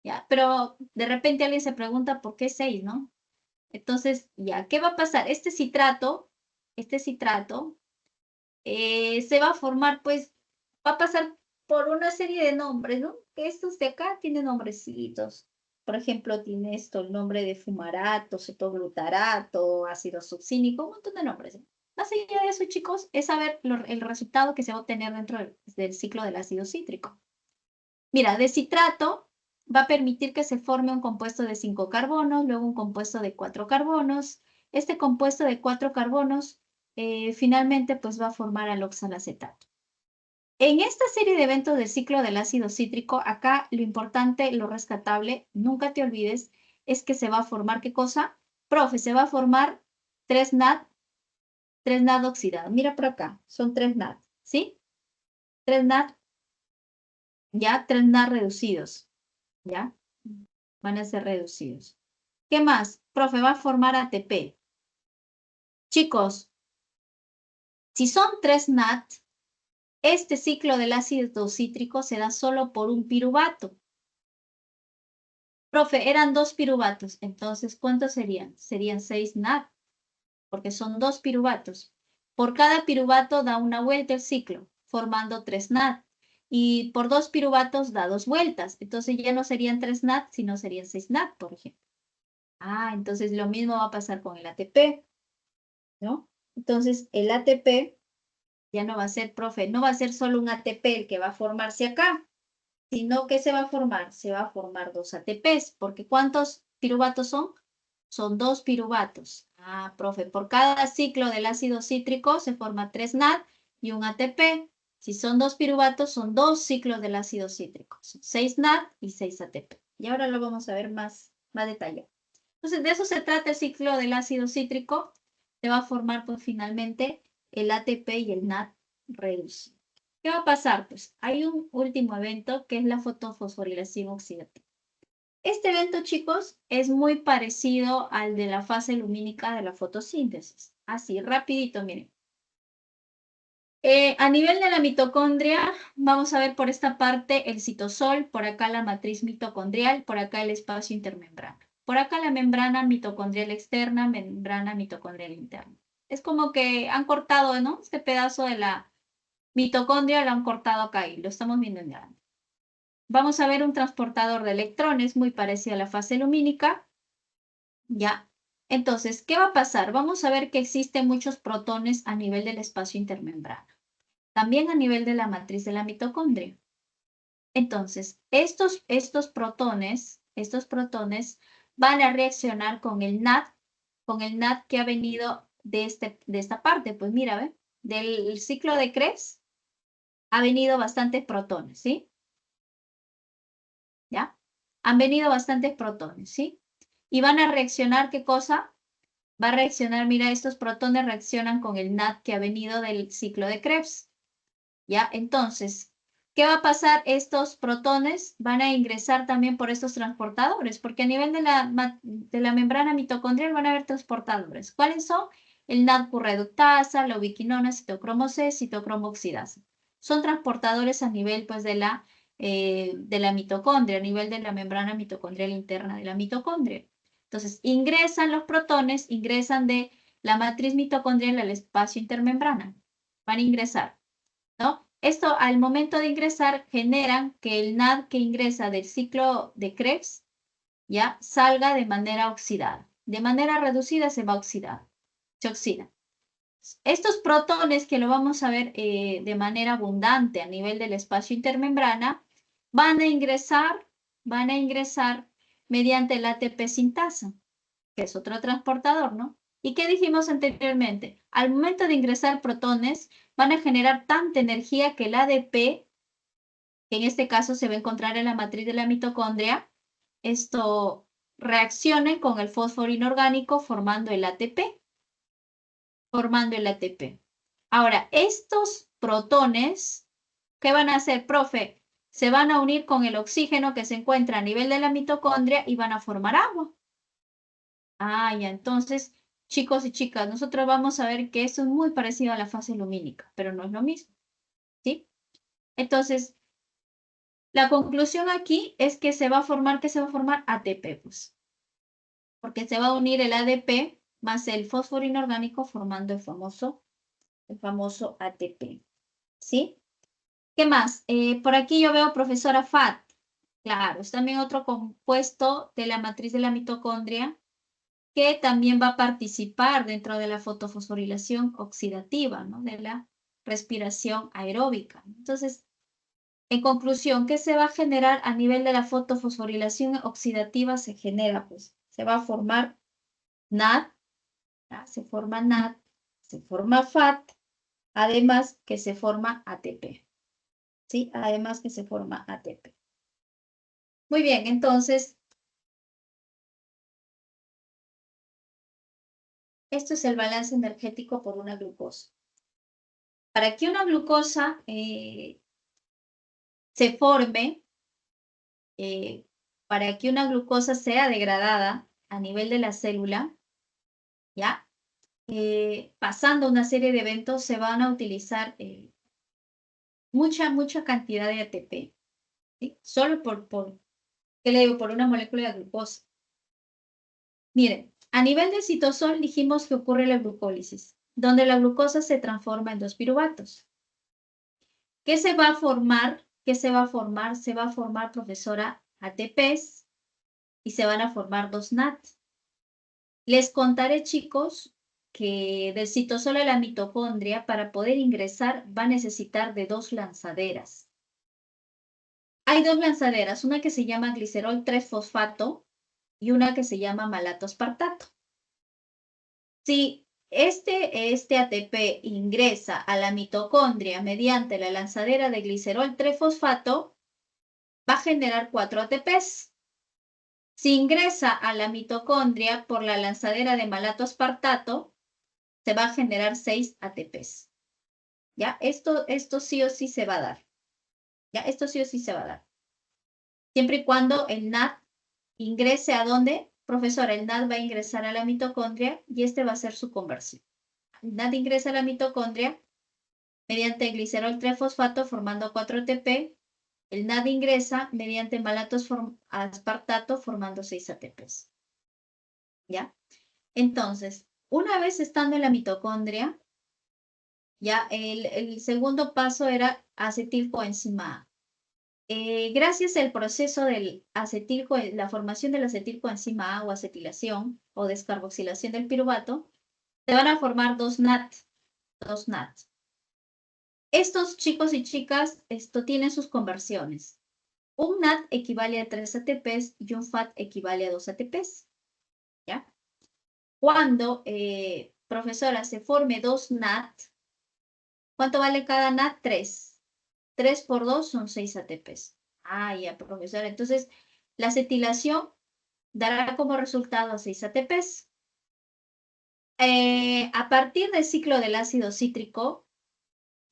¿ya? Pero de repente alguien se pregunta por qué 6, ¿no? Entonces, ya, ¿qué va a pasar? Este citrato se va a formar, pues, va a pasar por una serie de nombres, ¿no? Que estos de acá tienen nombrecitos. Por ejemplo, tiene esto el nombre de fumarato, cetoglutarato, ácido succínico, un montón de nombres. Más allá de eso, chicos, es saber el resultado que se va a obtener dentro del ciclo del ácido cítrico. Mira, de citrato va a permitir que se forme un compuesto de 5 carbonos, luego un compuesto de 4 carbonos. Este compuesto de 4 carbonos finalmente pues va a formar al oxalacetato. En esta serie de eventos del ciclo del ácido cítrico, acá lo importante, lo rescatable, nunca te olvides, es que se va a formar, ¿qué cosa? Profe, se va a formar 3 NAD oxidado. Mira por acá, son 3 NAD, ¿sí? 3 NAD, ya, 3 NAD reducidos, ¿ya? Van a ser reducidos. ¿Qué más? Profe, va a formar ATP. Chicos, Si son 3 NAD, este ciclo del ácido cítrico se da solo por un piruvato. Profe, eran 2 piruvatos, entonces, ¿cuántos serían? Serían 6 NAD, porque son 2 piruvatos. Por cada piruvato da una vuelta el ciclo, formando 3 NAD. Y por 2 piruvatos da 2 vueltas. Entonces ya no serían 3 NAD, sino serían 6 NAD, por ejemplo. Entonces lo mismo va a pasar con el ATP, ¿no? Entonces el ATP ya no va a ser, profe, no va a ser solo un ATP el que va a formarse acá, sino que se va a formar, 2 ATPs, porque ¿cuántos piruvatos son? Son 2 piruvatos. Profe, por cada ciclo del ácido cítrico se forma 3 NAD y un ATP. Si son 2 piruvatos, son 2 ciclos del ácido cítrico. Son 6 NAD y 6 ATP. Y ahora lo vamos a ver más detallado. Entonces, de eso se trata el ciclo del ácido cítrico. Se va a formar, pues, finalmente el ATP y el NAD reducido. ¿Qué va a pasar? Pues hay un último evento que es la fotofosforilación oxidativa. Este evento, chicos, es muy parecido al de la fase lumínica de la fotosíntesis. Así, rapidito, miren. A nivel de la mitocondria, vamos a ver por esta parte el citosol, por acá la matriz mitocondrial, por acá el espacio intermembrana. Por acá la membrana mitocondrial externa, membrana mitocondrial interna. Es como que han cortado, ¿no? Este pedazo de la mitocondria lo han cortado acá y lo estamos viendo en grande. Vamos a ver un transportador de electrones muy parecido a la fase lumínica. Ya. Entonces, ¿qué va a pasar? Vamos a ver que existen muchos protones a nivel del espacio intermembrana. También a nivel de la matriz de la mitocondria. Entonces, estos protones van a reaccionar con el NAD que ha venido de esta parte. Pues mira, ¿ve? Del ciclo de Krebs ha venido bastantes protones, ¿sí? ¿Ya? Han venido bastantes protones, ¿sí? Y van a reaccionar, ¿qué cosa? Va a reaccionar, mira, estos protones reaccionan con el NAD que ha venido del ciclo de Krebs. ¿Ya? Entonces, ¿qué va a pasar? Estos protones van a ingresar también por estos transportadores, porque a nivel de la membrana mitocondrial van a haber transportadores. ¿Cuáles son? El NADQ-reductasa, la ubiquinona, citocromo C, citocromo oxidasa. Son transportadores a nivel, pues, de la mitocondria, a nivel de la membrana mitocondrial interna de la mitocondria. Entonces, ingresan los protones, ingresan de la matriz mitocondrial al espacio intermembrana. Van a ingresar, ¿no? Esto al momento de ingresar generan que el NAD que ingresa del ciclo de Krebs ya salga de manera oxidada. De manera reducida se va a oxidar, se oxida. Estos protones que lo vamos a ver de manera abundante a nivel del espacio intermembrana van a ingresar mediante el ATP sintasa, que es otro transportador, ¿no? ¿Y qué dijimos anteriormente? Al momento de ingresar protones, van a generar tanta energía que el ADP, que en este caso se va a encontrar en la matriz de la mitocondria, esto reaccione con el fósforo inorgánico formando el ATP. Ahora, estos protones, ¿qué van a hacer, profe? Se van a unir con el oxígeno que se encuentra a nivel de la mitocondria y van a formar agua. Ya, entonces, chicos y chicas, nosotros vamos a ver que eso es muy parecido a la fase lumínica, pero no es lo mismo, ¿sí? Entonces, la conclusión aquí es que se va a formar, ¿qué se va a formar? ATP, pues, porque se va a unir el ADP más el fósforo inorgánico formando el famoso ATP, ¿sí? ¿Qué más? Por aquí yo veo profesora FAT. Claro, es también otro compuesto de la matriz de la mitocondria que también va a participar dentro de la fotofosforilación oxidativa, ¿no? De la respiración aeróbica. Entonces, en conclusión, ¿qué se va a generar a nivel de la fotofosforilación oxidativa? Se genera, pues, se va a formar NAD, ¿ya? Se forma NAD, se forma FAT, además que se forma ATP, ¿sí? Además que se forma ATP. Muy bien, entonces, esto es el balance energético por una glucosa. Para que una glucosa se forme, para que una glucosa sea degradada a nivel de la célula, ¿ya? pasando una serie de eventos, se van a utilizar mucha cantidad de ATP, ¿sí? Solo ¿qué le digo? Por una molécula de glucosa. Miren, a nivel de citosol dijimos que ocurre la glucólisis, donde la glucosa se transforma en 2 piruvatos. ¿Qué se va a formar? ¿Qué se va a formar? Se va a formar, profesora, ATPs y se van a formar 2 NAT. Les contaré, chicos, que del citosol a la mitocondria, para poder ingresar, va a necesitar de 2 lanzaderas. Hay 2 lanzaderas, una que se llama glicerol 3-fosfato y una que se llama malato aspartato. Si este ATP ingresa a la mitocondria mediante la lanzadera de glicerol 3-fosfato, va a generar 4 ATPs. Si ingresa a la mitocondria por la lanzadera de malato aspartato, se va a generar 6 ATPs. ¿Ya? Esto sí o sí se va a dar. ¿Ya? Esto sí o sí se va a dar. Siempre y cuando el NAT ingrese ¿a dónde? Profesora, el NAT va a ingresar a la mitocondria y este va a ser su conversión. El NAT ingresa a la mitocondria mediante glicerol 3-fosfato formando 4 ATP. El NAD ingresa mediante malato aspartato formando 6 ATPs. ¿Ya? Entonces, una vez estando en la mitocondria, ya el segundo paso era acetilcoenzima A. Gracias al proceso del la formación del acetilcoenzima A o acetilación o descarboxilación del piruvato, se van a formar 2 NAT. Estos chicos y chicas, tienen sus conversiones. Un NAT equivale a 3 ATPs y un FAT equivale a 2 ATPs. ¿Ya? Cuando, profesora, se forme 2 NAT, ¿cuánto vale cada NAT? 3. 3 por 2 son 6 ATPs. Ah, ya, profesora. Entonces, la acetilación dará como resultado 6 ATPs. A partir del ciclo del ácido cítrico,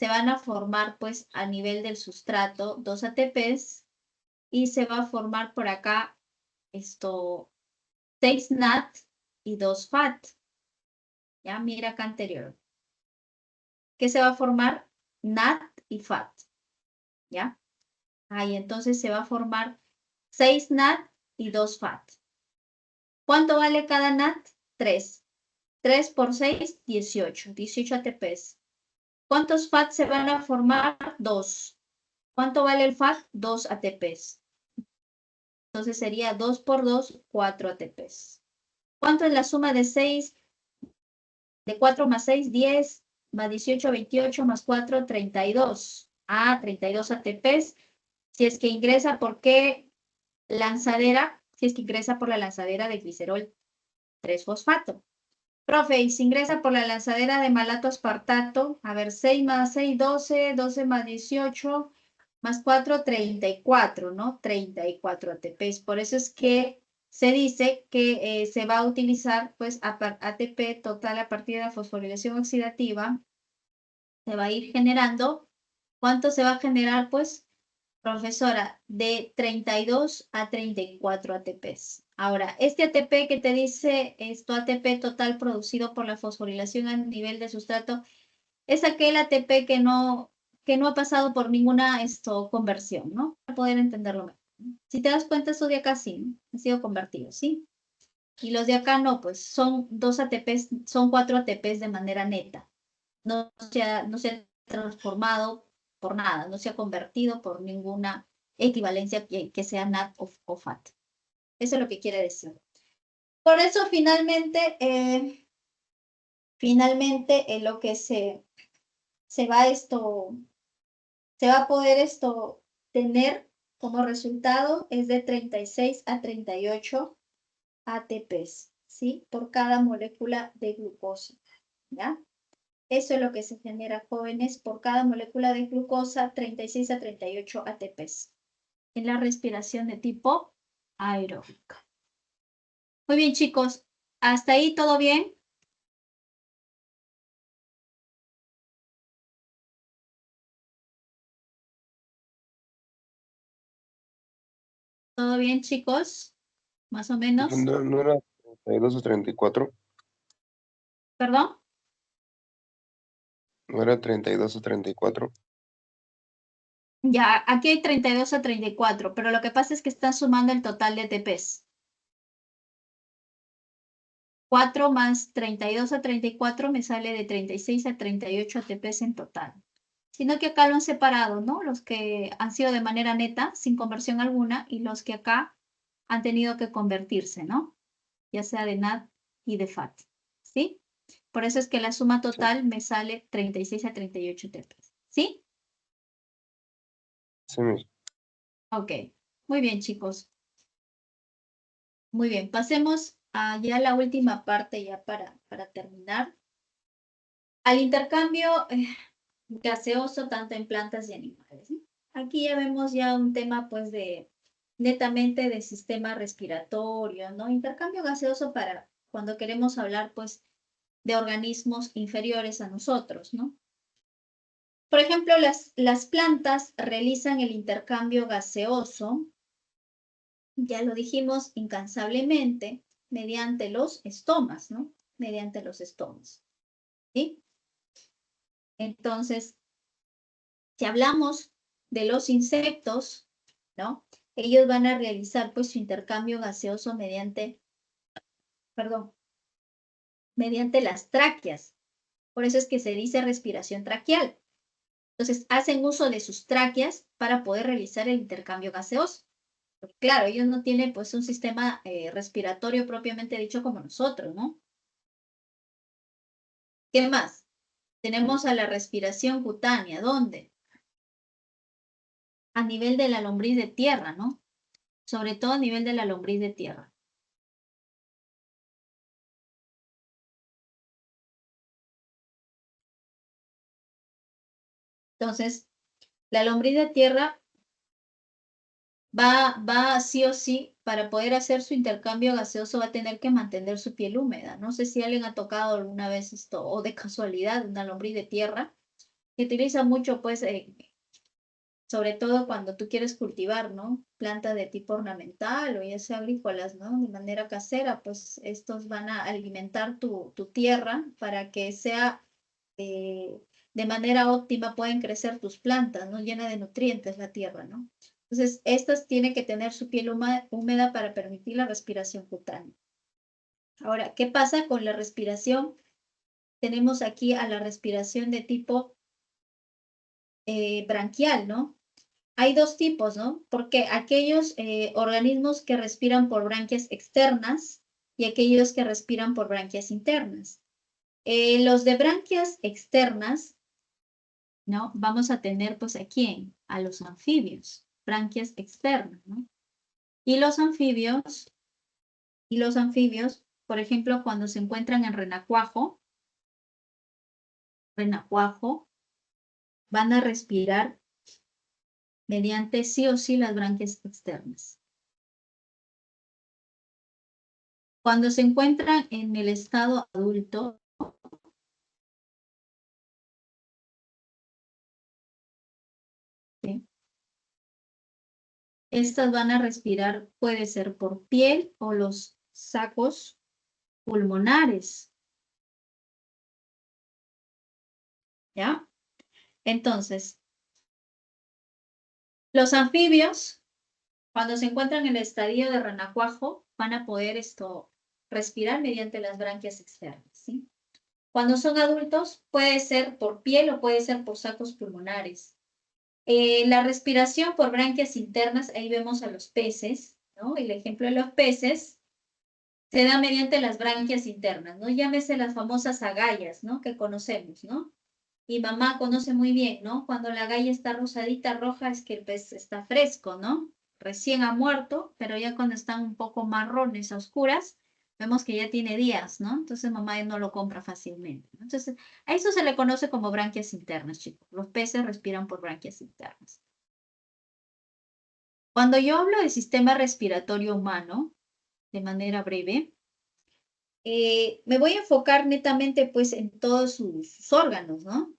se van a formar, pues, a nivel del sustrato 2 ATPs y se va a formar por acá 6 NAT y 2 FAT. Ya, mira acá anterior. ¿Qué se va a formar? NAT y FAT. ¿Ya? Ahí entonces se va a formar 6 NAT y 2 FAT. ¿Cuánto vale cada NAT? 3. 3 por 6, 18. 18 ATPs. ¿Cuántos FAT se van a formar? 2. ¿Cuánto vale el FAT? 2 ATPs. Entonces sería 2 por 2, 4 ATPs. ¿Cuánto es la suma de 6? De 4 más 6, 10, más 18, 28, más 4, 32. Ah, 32 ATPs. Si es que ingresa, ¿por qué lanzadera? Si es que ingresa por la lanzadera de glicerol 3-fosfato. Profe, y si ingresa por la lanzadera de malato aspartato, a ver, 6 más 6, 12, 12 más 18, más 4, 34, ¿no? 34 ATPs. Por eso es que se dice que se va a utilizar, pues, ATP total a partir de la fosforilación oxidativa. Se va a ir generando. ¿Cuánto se va a generar? Pues, profesora, de 32 a 34 ATPs. Ahora, este ATP que te dice esto, ATP total producido por la fosforilación a nivel de sustrato, es aquel ATP que no ha pasado por ninguna conversión, ¿no? Para poder entenderlo mejor. Si te das cuenta, eso de acá sí, ¿no? Han sido convertidos, ¿sí? Y los de acá no, pues son 2 ATPs, son 4 ATPs de manera neta. No se ha transformado por nada, no se ha convertido por ninguna equivalencia que sea NAT o FAT. Eso es lo que quiere decir. Por eso finalmente lo que se va a poder tener como resultado es de 36 a 38 ATPs, ¿sí? Por cada molécula de glucosa, ¿ya? Eso es lo que se genera, jóvenes, por cada molécula de glucosa, 36 a 38 ATPs. En la respiración de tipo aeróbica. Muy bien, chicos. ¿Hasta ahí todo bien? ¿Todo bien, chicos? Más o menos. ¿No era 32 o 34? ¿Perdón? ¿No era 32 a 34? Ya, aquí hay 32 a 34, pero lo que pasa es que están sumando el total de TPs. 4 más 32 a 34 me sale de 36 a 38 ATPs en total. Sino que acá lo han separado, ¿no? Los que han sido de manera neta, sin conversión alguna, y los que acá han tenido que convertirse, ¿no? Ya sea de NAD y de FAT, ¿sí? Por eso es que la suma total me sale 36 a 38 ATPs, ¿sí? Sí mismo. Ok, muy bien, chicos. Muy bien, pasemos a ya la última parte ya para terminar. Al intercambio gaseoso tanto en plantas y animales, ¿no? Aquí ya vemos ya un tema pues de netamente de sistema respiratorio, ¿no? Intercambio gaseoso para cuando queremos hablar pues de organismos inferiores a nosotros, ¿no? Por ejemplo, las plantas realizan el intercambio gaseoso, ya lo dijimos incansablemente, mediante los estomas, ¿no? Mediante los estomas, ¿sí? Entonces, si hablamos de los insectos, ¿no? Ellos van a realizar pues su intercambio gaseoso mediante las tráqueas. Por eso es que se dice respiración traqueal. Entonces, hacen uso de sus tráqueas para poder realizar el intercambio gaseoso. Porque, claro, ellos no tienen pues un sistema respiratorio propiamente dicho como nosotros, ¿no? ¿Qué más? Tenemos a la respiración cutánea. ¿Dónde? A nivel de la lombriz de tierra, ¿no? Sobre todo a nivel de la lombriz de tierra. Entonces, la lombriz de tierra va sí o sí, para poder hacer su intercambio gaseoso, va a tener que mantener su piel húmeda. No sé si alguien ha tocado alguna vez esto, o de casualidad, una lombriz de tierra, que utiliza mucho, pues, sobre todo cuando tú quieres cultivar, ¿no? Plantas de tipo ornamental o ya sea agrícolas, ¿no? De manera casera, pues estos van a alimentar tu tierra para que sea de manera óptima, pueden crecer tus plantas, ¿no? Llena de nutrientes la tierra, ¿no? Entonces, estas tienen que tener su piel húmeda para permitir la respiración cutánea. Ahora, ¿qué pasa con la respiración? Tenemos aquí a la respiración de tipo branquial, ¿no? Hay dos tipos, ¿no? Porque aquellos organismos que respiran por branquias externas y aquellos que respiran por branquias internas. Los de branquias externas, ¿no? Vamos a tener, pues, ¿a quién? A los anfibios, branquias externas, ¿no? Y los anfibios, por ejemplo, cuando se encuentran en renacuajo, van a respirar mediante sí o sí las branquias externas. Cuando se encuentran en el estado adulto, ¿sí? Estas van a respirar, puede ser por piel o los sacos pulmonares, ¿ya? Entonces, los anfibios, cuando se encuentran en el estadio de renacuajo, van a poder respirar mediante las branquias externas, ¿sí? Cuando son adultos, puede ser por piel o puede ser por sacos pulmonares. La respiración por branquias internas, ahí vemos a los peces, ¿no? El ejemplo de los peces se da mediante las branquias internas, ¿no? Llámese las famosas agallas, ¿no? Que conocemos, ¿no? Y mamá conoce muy bien, ¿no? Cuando la agalla está rosadita, roja, es que el pez está fresco, ¿no? Recién ha muerto, pero ya cuando están un poco marrones, oscuras, vemos que ya tiene días, ¿no? Entonces mamá ya no lo compra fácilmente, ¿no? Entonces, a eso se le conoce como branquias internas, chicos. Los peces respiran por branquias internas. Cuando yo hablo de sistema respiratorio humano, de manera breve, me voy a enfocar netamente pues en todos sus órganos, ¿no?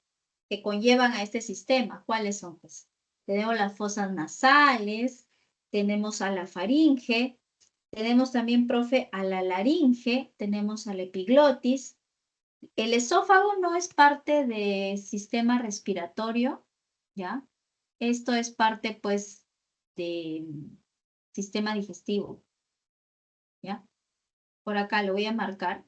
Que conllevan a este sistema. ¿Cuáles son? Pues tenemos las fosas nasales, tenemos a la faringe, tenemos también, profe, a la laringe, tenemos a la epiglotis, El esófago no es parte del sistema respiratorio, ¿ya? Esto es parte, pues, del sistema digestivo, ¿ya? Por acá lo voy a marcar,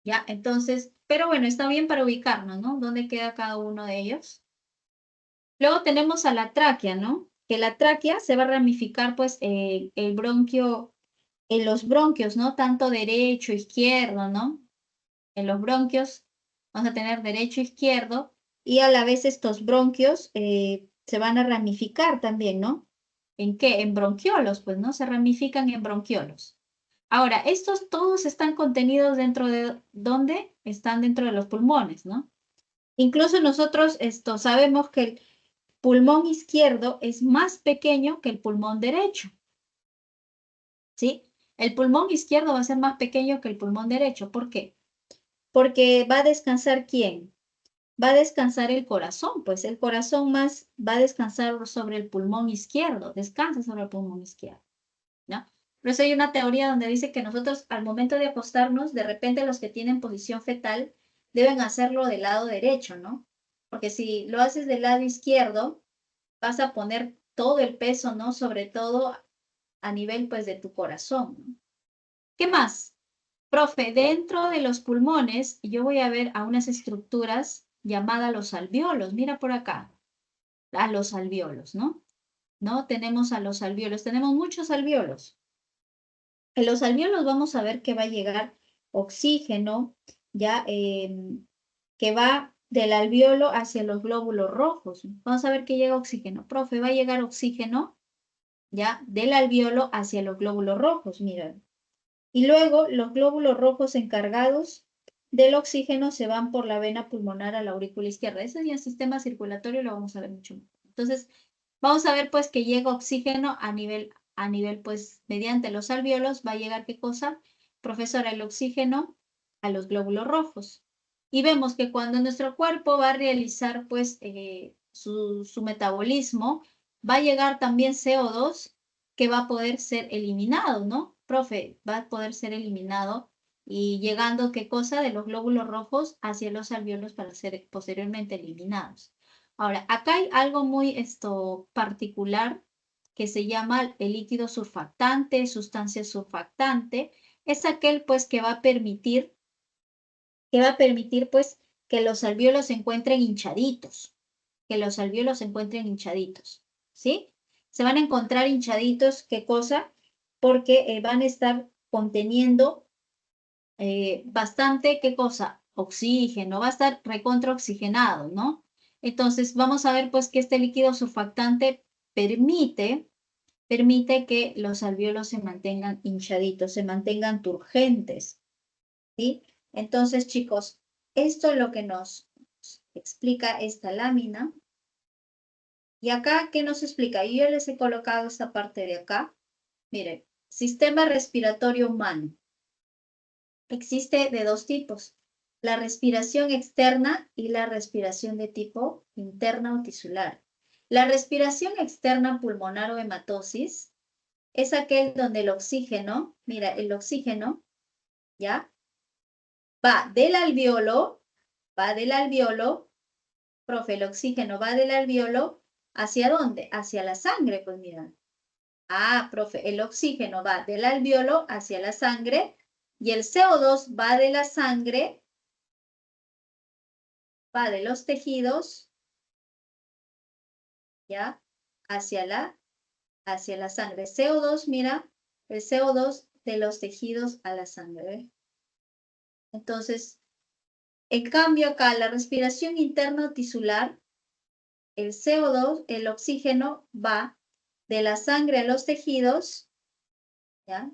¿ya? Entonces, pero bueno, está bien para ubicarnos, ¿no? ¿Dónde queda cada uno de ellos? Luego tenemos a la tráquea, ¿no? Que la tráquea se va a ramificar, pues, el bronquio, en los bronquios, ¿no? Tanto derecho, izquierdo, ¿no? En los bronquios vamos a tener derecho, izquierdo, y a la vez estos bronquios se van a ramificar también, ¿no? ¿En qué? En bronquiolos, pues, ¿no? Se ramifican en bronquiolos. Ahora, estos todos están contenidos dentro de, ¿dónde? Están dentro de los pulmones, ¿no? Incluso nosotros sabemos que el pulmón izquierdo es más pequeño que el pulmón derecho, ¿sí? El pulmón izquierdo va a ser más pequeño que el pulmón derecho. ¿Por qué? Porque va a descansar ¿quién? Va a descansar el corazón, pues el corazón más va a descansar sobre el pulmón izquierdo, descansa sobre el pulmón izquierdo, ¿no? Por eso hay una teoría donde dice que nosotros al momento de acostarnos, de repente los que tienen posición fetal deben hacerlo del lado derecho, ¿no? Porque si lo haces del lado izquierdo, vas a poner todo el peso, ¿no? Sobre todo a nivel, pues, de tu corazón, ¿no? ¿Qué más? Profe, dentro de los pulmones, yo voy a ver a unas estructuras llamadas los alvéolos. Mira por acá, a los alvéolos, ¿no? ¿No? Tenemos a los alvéolos, tenemos muchos alvéolos. En los alvéolos vamos a ver que va a llegar oxígeno, ya que va del alvéolo hacia los glóbulos rojos. Vamos a ver que llega oxígeno. Profe, va a llegar oxígeno, ya, del alvéolo hacia los glóbulos rojos, mira. Y luego los glóbulos rojos encargados del oxígeno se van por la vena pulmonar a la aurícula izquierda. Ese es el sistema circulatorio, lo vamos a ver mucho más. Entonces, vamos a ver pues que llega oxígeno a nivel pues mediante los alvéolos va a llegar ¿qué cosa? Profesora, el oxígeno a los glóbulos rojos. Y vemos que cuando nuestro cuerpo va a realizar pues su metabolismo, va a llegar también CO2 que va a poder ser eliminado, ¿no? Profe, va a poder ser eliminado y llegando, ¿qué cosa? De los glóbulos rojos hacia los alvéolos para ser posteriormente eliminados. Ahora, acá hay algo muy particular que se llama el líquido surfactante, sustancia surfactante. Es aquel, pues, que va a permitir, pues, que los alvéolos se encuentren hinchaditos, que los alvéolos se encuentren hinchaditos, ¿sí? Se van a encontrar hinchaditos, ¿qué cosa? Porque van a estar conteniendo bastante, ¿qué cosa? Oxígeno, va a estar recontra oxigenado, ¿no? Entonces, vamos a ver pues que este líquido surfactante permite que los alvéolos se mantengan hinchaditos, se mantengan turgentes, ¿sí? Entonces, chicos, esto es lo que nos explica esta lámina. Y acá, ¿qué nos explica? Yo les he colocado esta parte de acá. Miren, sistema respiratorio humano. Existe de dos tipos, la respiración externa y la respiración de tipo interna o tisular. La respiración externa pulmonar o hematosis es aquel donde el oxígeno, mira, el oxígeno, ¿ya? Va del alvéolo, profe, el oxígeno va del alvéolo, ¿hacia dónde? Hacia la sangre, pues mira. Ah, profe, el oxígeno va del alvéolo hacia la sangre y el CO2 va de la sangre, va de los tejidos, ¿ya? Hacia la sangre. CO2, mira, el CO2 de los tejidos a la sangre, ¿ve? Entonces, en cambio acá, la respiración interna tisular, el CO2, el oxígeno va de la sangre a los tejidos, ¿ya?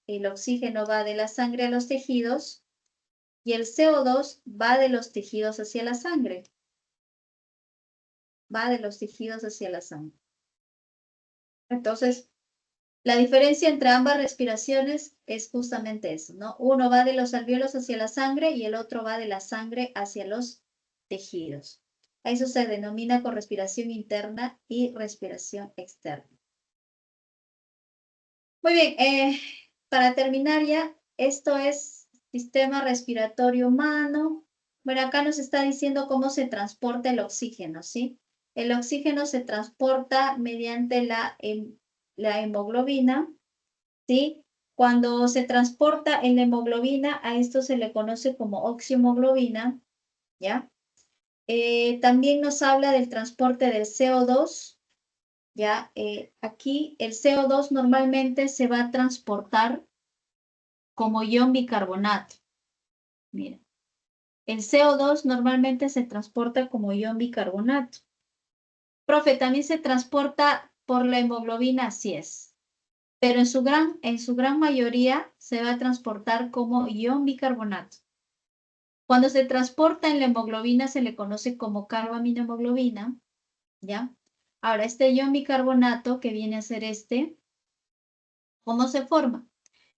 El oxígeno va de la sangre a los tejidos y el CO2 va de los tejidos hacia la sangre. Va de los tejidos hacia la sangre. Entonces, la diferencia entre ambas respiraciones es justamente eso, ¿no? Uno va de los alvéolos hacia la sangre y el otro va de la sangre hacia los tejidos. A eso se denomina con respiración interna y respiración externa. Muy bien, para terminar ya, esto es Sistema respiratorio humano. Bueno, acá nos está diciendo cómo se transporta el oxígeno, ¿sí? El oxígeno se transporta mediante la hemoglobina, ¿sí? Cuando se transporta en la hemoglobina, a esto se le conoce como oxiohemoglobina, ¿ya? También nos habla del transporte del CO2, ¿ya? Aquí el CO2 normalmente se va a transportar como ion bicarbonato. Mira, el CO2 normalmente se transporta como ion bicarbonato. Profe, ¿también se transporta por la hemoglobina? Así es. Pero en su gran mayoría se va a transportar como ion bicarbonato. Cuando se transporta en la hemoglobina se le conoce como carbaminohemoglobina, ¿ya? Ahora, este ion bicarbonato que viene a ser ¿cómo se forma?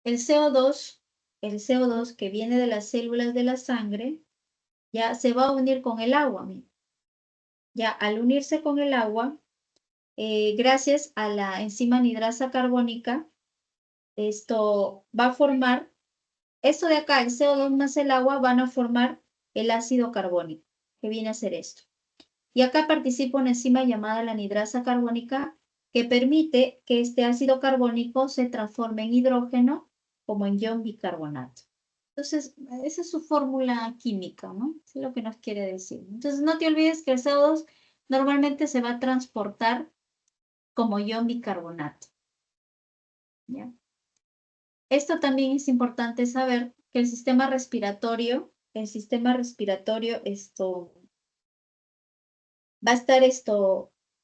El CO2 que viene de las células de la sangre, ya se va a unir con el agua. Mira. Ya al unirse con el agua, gracias a la enzima anidrasa carbónica, esto va a formar, esto de acá, el CO2 más el agua, van a formar el ácido carbónico, que viene a ser esto. Y acá participa una enzima llamada la anidrasa carbónica, que permite que este ácido carbónico se transforme en hidrógeno como en ion bicarbonato. Entonces, esa es su fórmula química, ¿no? Eso es lo que nos quiere decir. Entonces, no te olvides que el CO2 normalmente se va a transportar como ion bicarbonato. ¿Ya? Esto también es importante saber que el sistema respiratorio va a estar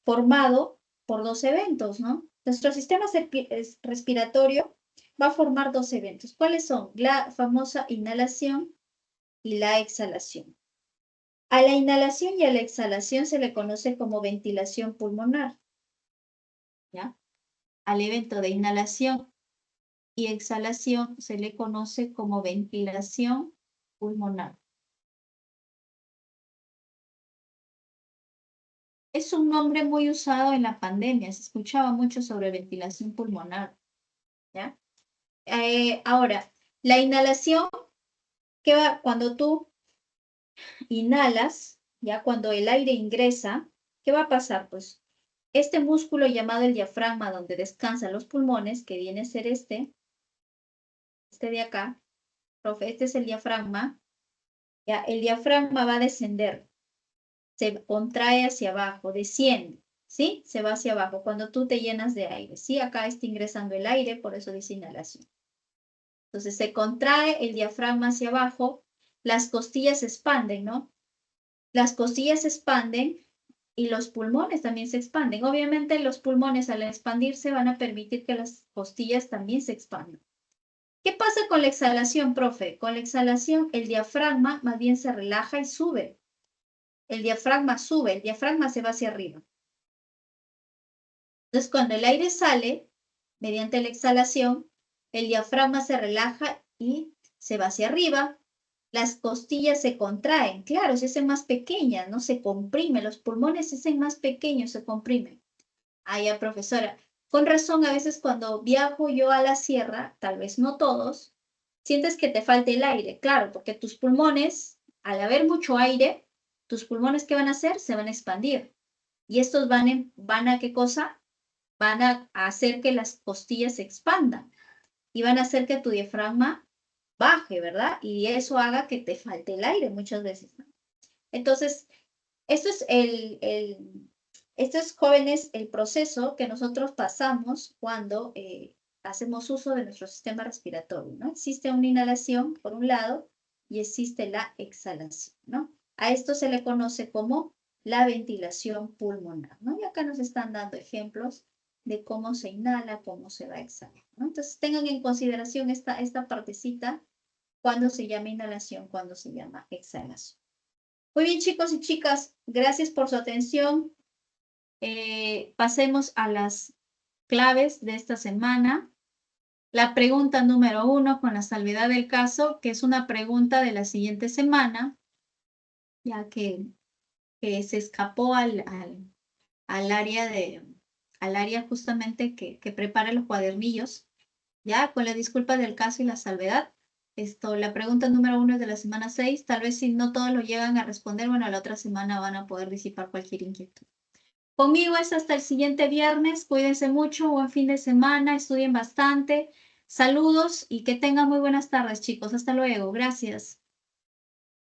formado por dos eventos, ¿no? Nuestro sistema respiratorio va a formar dos eventos. ¿Cuáles son? La famosa inhalación y la exhalación. A la inhalación y a la exhalación se le conoce como ventilación pulmonar, ¿ya? Al evento de inhalación y exhalación se le conoce como ventilación pulmonar. Es un nombre muy usado en la pandemia, se escuchaba mucho sobre ventilación pulmonar, ¿ya? Ahora, la inhalación, ¿qué va? Cuando tú inhalas, ya cuando el aire ingresa, ¿qué va a pasar? Pues este músculo llamado el diafragma, donde descansan los pulmones, que viene a ser este de acá, profe, este es el diafragma, ya, el diafragma va a descender, se contrae hacia abajo, desciende, ¿sí? Se va hacia abajo cuando tú te llenas de aire, ¿sí? Acá está ingresando el aire, por eso dice inhalación. Entonces se contrae el diafragma hacia abajo, las costillas se expanden, ¿no? Las costillas se expanden y los pulmones también se expanden. Obviamente los pulmones al expandirse van a permitir que las costillas también se expandan. ¿Qué pasa con la exhalación, profe? Con la exhalación el diafragma más bien se relaja y sube. El diafragma sube, el diafragma se va hacia arriba. Entonces cuando el aire sale, mediante la exhalación, el diafragma se relaja y se va hacia arriba. Las costillas se contraen, claro, se hacen más pequeñas, no se comprimen, los pulmones se hacen más pequeños, se comprimen. Ah, ya, profesora, con razón, a veces cuando viajo yo a la sierra, tal vez no todos, sientes que te falta el aire, claro, porque tus pulmones, al haber mucho aire, tus pulmones, ¿qué van a hacer? Se van a expandir. Y estos van a ¿qué cosa? Van a hacer que las costillas se expandan y van a hacer que tu diafragma baje, ¿verdad? Y eso haga que te falte el aire muchas veces, ¿no? Entonces, esto es esto es, jóvenes, el proceso que nosotros pasamos cuando hacemos uso de nuestro sistema respiratorio, ¿no? Existe una inhalación, por un lado, y existe la exhalación, ¿no? A esto se le conoce como la ventilación pulmonar, ¿no? Y acá nos están dando ejemplos de cómo se inhala, cómo se va a exhalar, ¿no? Entonces, tengan en consideración esta partecita cuando se llama inhalación, cuando se llama exhalación. Muy bien, chicos y chicas, gracias por su atención. Pasemos a las claves de esta semana. La pregunta número 1, con la salvedad del caso, que es una pregunta de la siguiente semana, ya que se escapó al área justamente que prepara los cuadernillos, ya con la disculpa del caso y la salvedad. la pregunta número 1 es de la semana 6. Tal vez si no todos lo llegan a responder, bueno, la otra semana van a poder disipar cualquier inquietud. Conmigo es hasta el siguiente viernes. Cuídense mucho, buen fin de semana, estudien bastante. Saludos y que tengan muy buenas tardes, chicos. Hasta luego. Gracias.